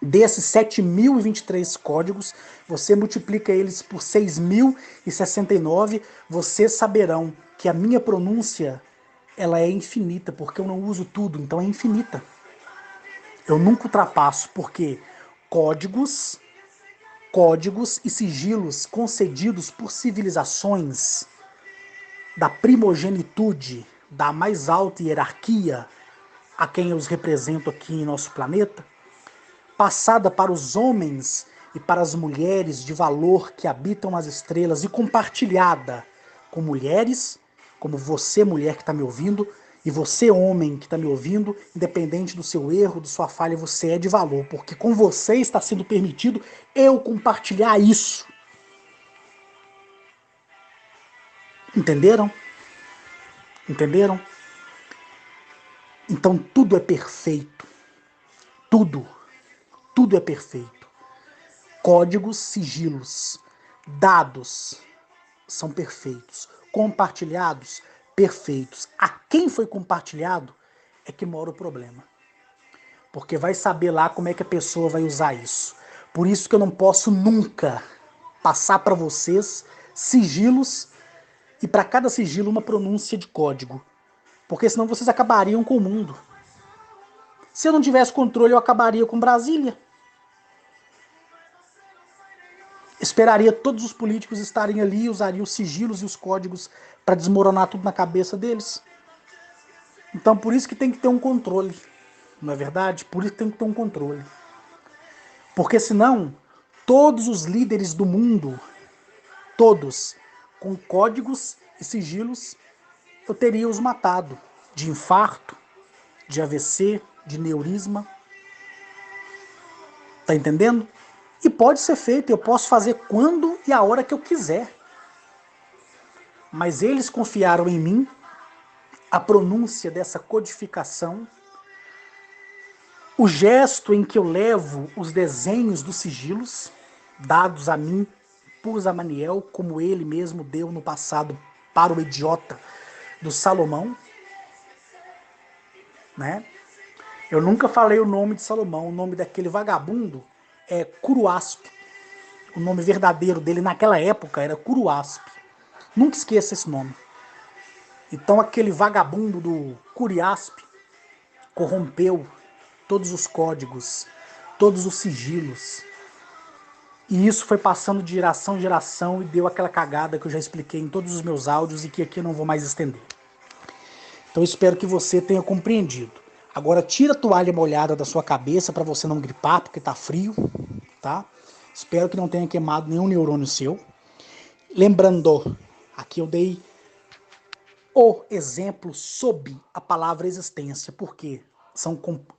Desses 7.023 códigos, você multiplica eles por 6.069, vocês saberão que a minha pronúncia ela é infinita, porque eu não uso tudo, então é infinita. Eu nunca ultrapasso, porque códigos e sigilos concedidos por civilizações da primogenitude, da mais alta hierarquia, a quem eu os represento aqui em nosso planeta, passada para os homens e para as mulheres de valor que habitam as estrelas e compartilhada com mulheres, como você, mulher que está me ouvindo, e você, homem que está me ouvindo, independente do seu erro, da sua falha, você é de valor, porque com você está sendo permitido eu compartilhar isso. Entenderam? Entenderam? Então tudo é perfeito. Tudo. Tudo é perfeito. Códigos, sigilos, dados são perfeitos. Compartilhados, perfeitos. A quem foi compartilhado é que mora o problema. Porque vai saber lá como é que a pessoa vai usar isso. Por isso que eu não posso nunca passar para vocês sigilos e para cada sigilo uma pronúncia de código. Porque senão vocês acabariam com o mundo. Se eu não tivesse controle, eu acabaria com Brasília. Esperaria todos os políticos estarem ali e usariam os sigilos e os códigos para desmoronar tudo na cabeça deles. Então por isso que tem que ter um controle. Não é verdade? Por isso que tem que ter um controle. Porque senão, todos os líderes do mundo, todos, com códigos e sigilos, eu teria os matado. De infarto, de AVC, de neurisma. Tá entendendo? E pode ser feito, eu posso fazer quando e a hora que eu quiser. Mas eles confiaram em mim, a pronúncia dessa codificação, o gesto em que eu levo os desenhos dos sigilos, dados a mim por Zamaniel, como ele mesmo deu no passado para o idiota do Salomão, né? Eu nunca falei o nome de Salomão, o nome daquele vagabundo é Curuasp. O nome verdadeiro dele naquela época era Curuasp. Nunca esqueça esse nome. Então aquele vagabundo do Curiasp corrompeu todos os códigos, todos os sigilos. E isso foi passando de geração em geração e deu aquela cagada que eu já expliquei em todos os meus áudios e que aqui eu não vou mais estender. Então eu espero que você tenha compreendido. Agora tira a toalha molhada da sua cabeça para você não gripar, porque tá frio, tá? Espero que não tenha queimado nenhum neurônio seu. Lembrando, aqui eu dei o exemplo sob a palavra existência, porque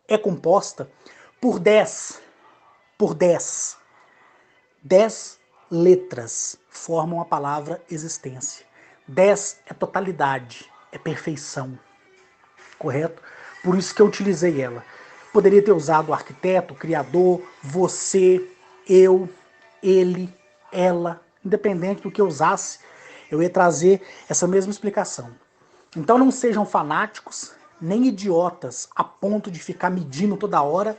é composta por 10 letras formam a palavra existência. 10 é totalidade, é perfeição, correto? Por isso que eu utilizei ela. Poderia ter usado o arquiteto, o criador, você, eu, ele, ela, independente do que eu usasse, eu ia trazer essa mesma explicação. Então não sejam fanáticos, nem idiotas, a ponto de ficar medindo toda hora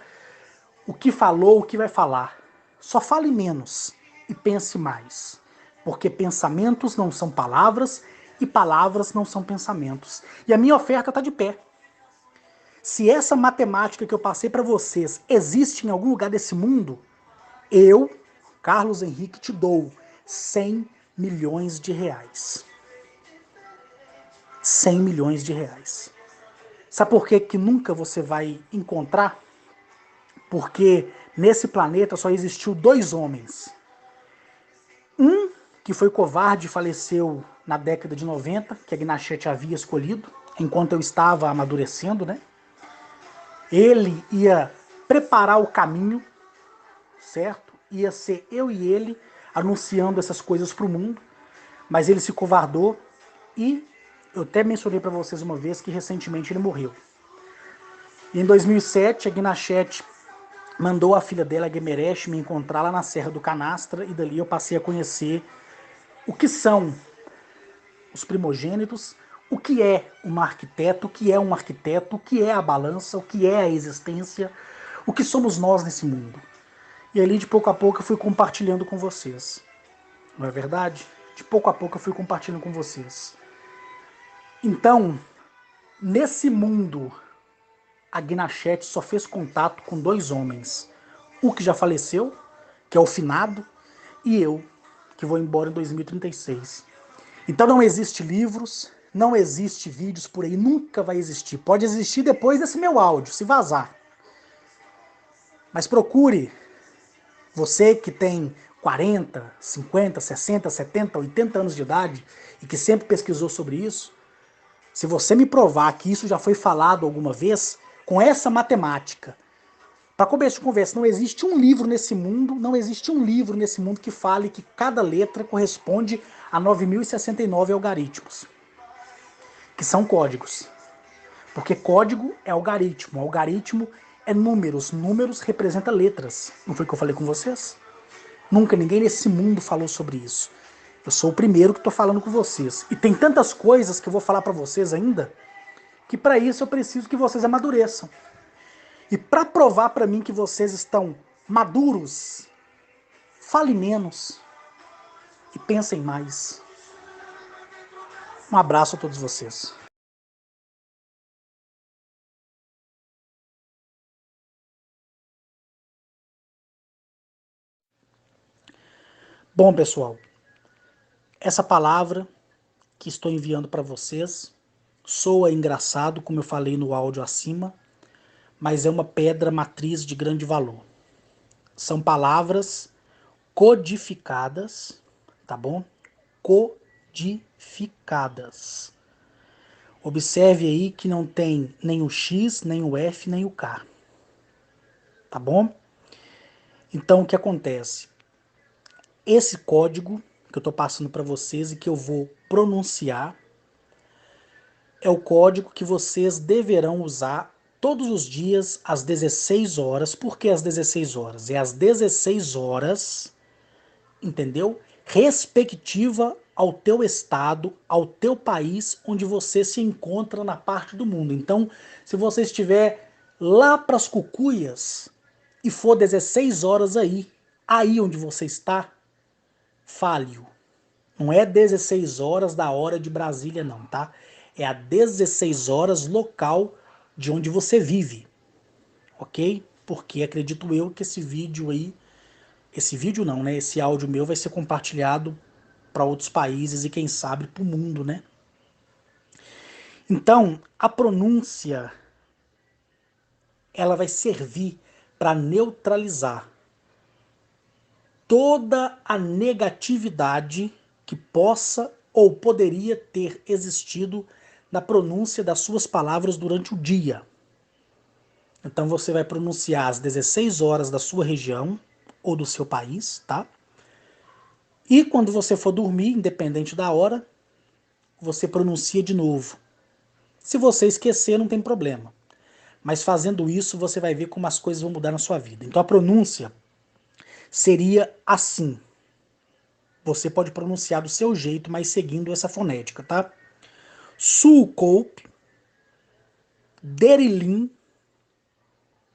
o que falou, o que vai falar. Só fale menos e pense mais. Porque pensamentos não são palavras e palavras não são pensamentos. E a minha oferta está de pé. Se essa matemática que eu passei para vocês existe em algum lugar desse mundo, eu, Carlos Henrique, te dou 100 milhões de reais. 100 milhões de reais. Sabe por que nunca você vai encontrar? Porque nesse planeta só existiu 2 homens. Um que foi covarde e faleceu na década de 90, que a Gnachete havia escolhido, enquanto eu estava amadurecendo, né? Ele ia preparar o caminho, certo? Ia ser eu e ele anunciando essas coisas para o mundo, mas ele se covardou e eu até mencionei para vocês uma vez que recentemente ele morreu. E em 2007, a Gnachete mandou a filha dela, a Gemeresh, me encontrar lá na Serra do Canastra, e dali eu passei a conhecer o que são os primogênitos, o que é um arquiteto, o que é um arquiteto, o que é a balança, o que é a existência, o que somos nós nesse mundo. E ali, de pouco a pouco, eu fui compartilhando com vocês. Não é verdade? De pouco a pouco eu fui compartilhando com vocês. Então, nesse mundo, a Gnachete só fez contato com dois homens. O que já faleceu, que é o finado, e eu, que vou embora em 2036. Então não existe livros, não existe vídeos por aí, nunca vai existir. Pode existir depois desse meu áudio, se vazar. Mas procure, você que tem 40, 50, 60, 70, 80 anos de idade e que sempre pesquisou sobre isso, se você me provar que isso já foi falado alguma vez, com essa matemática, para começo de conversa, não existe um livro nesse mundo, não existe um livro nesse mundo que fale que cada letra corresponde a 9.069 algarismos, que são códigos. Porque código é algoritmo é números, números representa letras. Não foi o que eu falei com vocês? Nunca ninguém nesse mundo falou sobre isso. Eu sou o primeiro que estou falando com vocês. E tem tantas coisas que eu vou falar para vocês ainda, que para isso eu preciso que vocês amadureçam. E para provar para mim que vocês estão maduros, fale menos e pensem mais. Um abraço a todos vocês. Bom, pessoal, essa palavra que estou enviando para vocês soa engraçado, como eu falei no áudio acima, mas é uma pedra matriz de grande valor. São palavras codificadas, tá bom? Codificadas. Observe aí que não tem nem o X, nem o F, nem o K. Tá bom? Então o que acontece? Esse código que eu estou passando para vocês e que eu vou pronunciar é o código que vocês deverão usar todos os dias às 16 horas. Por que às 16 horas? É às 16 horas, entendeu? Respectiva ao teu estado, ao teu país onde você se encontra na parte do mundo. Então, se você estiver lá para as Cucuias e for 16 horas aí onde você está, fale-o. Não é 16 horas da hora de Brasília não, tá? É a 16 horas local de onde você vive, ok? Porque acredito eu que esse vídeo aí, esse vídeo não, né? Esse áudio meu vai ser compartilhado para outros países e quem sabe para o mundo, né? Então, a pronúncia ela vai servir para neutralizar toda a negatividade que possa ou poderia ter existido na pronúncia das suas palavras durante o dia. Então você vai pronunciar às 16 horas da sua região ou do seu país, tá? E quando você for dormir, independente da hora, você pronuncia de novo. Se você esquecer, não tem problema. Mas fazendo isso, você vai ver como as coisas vão mudar na sua vida. Então a pronúncia seria assim. Você pode pronunciar do seu jeito, mas seguindo essa fonética, tá? Sulcoupe, Derilim,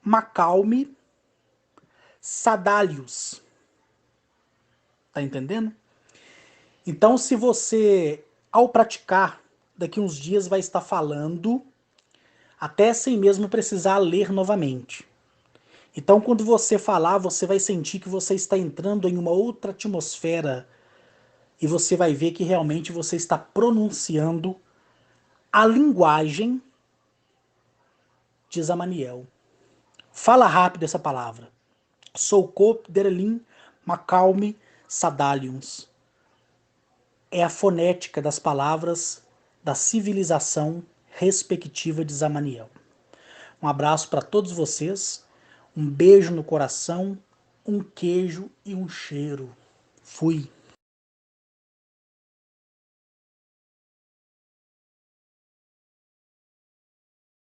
Macalme, Sadalius. Tá entendendo? Então, se você, ao praticar, daqui uns dias vai estar falando, até sem mesmo precisar ler novamente. Então, quando você falar, você vai sentir que você está entrando em uma outra atmosfera e você vai ver que realmente você está pronunciando a linguagem de Zamaniel. Fala rápido essa palavra. Soukop, Derelin, Macalme, Sadaliums. É a fonética das palavras da civilização respectiva de Zamaniel. Um abraço para todos vocês, um beijo no coração, um queijo e um cheiro. Fui.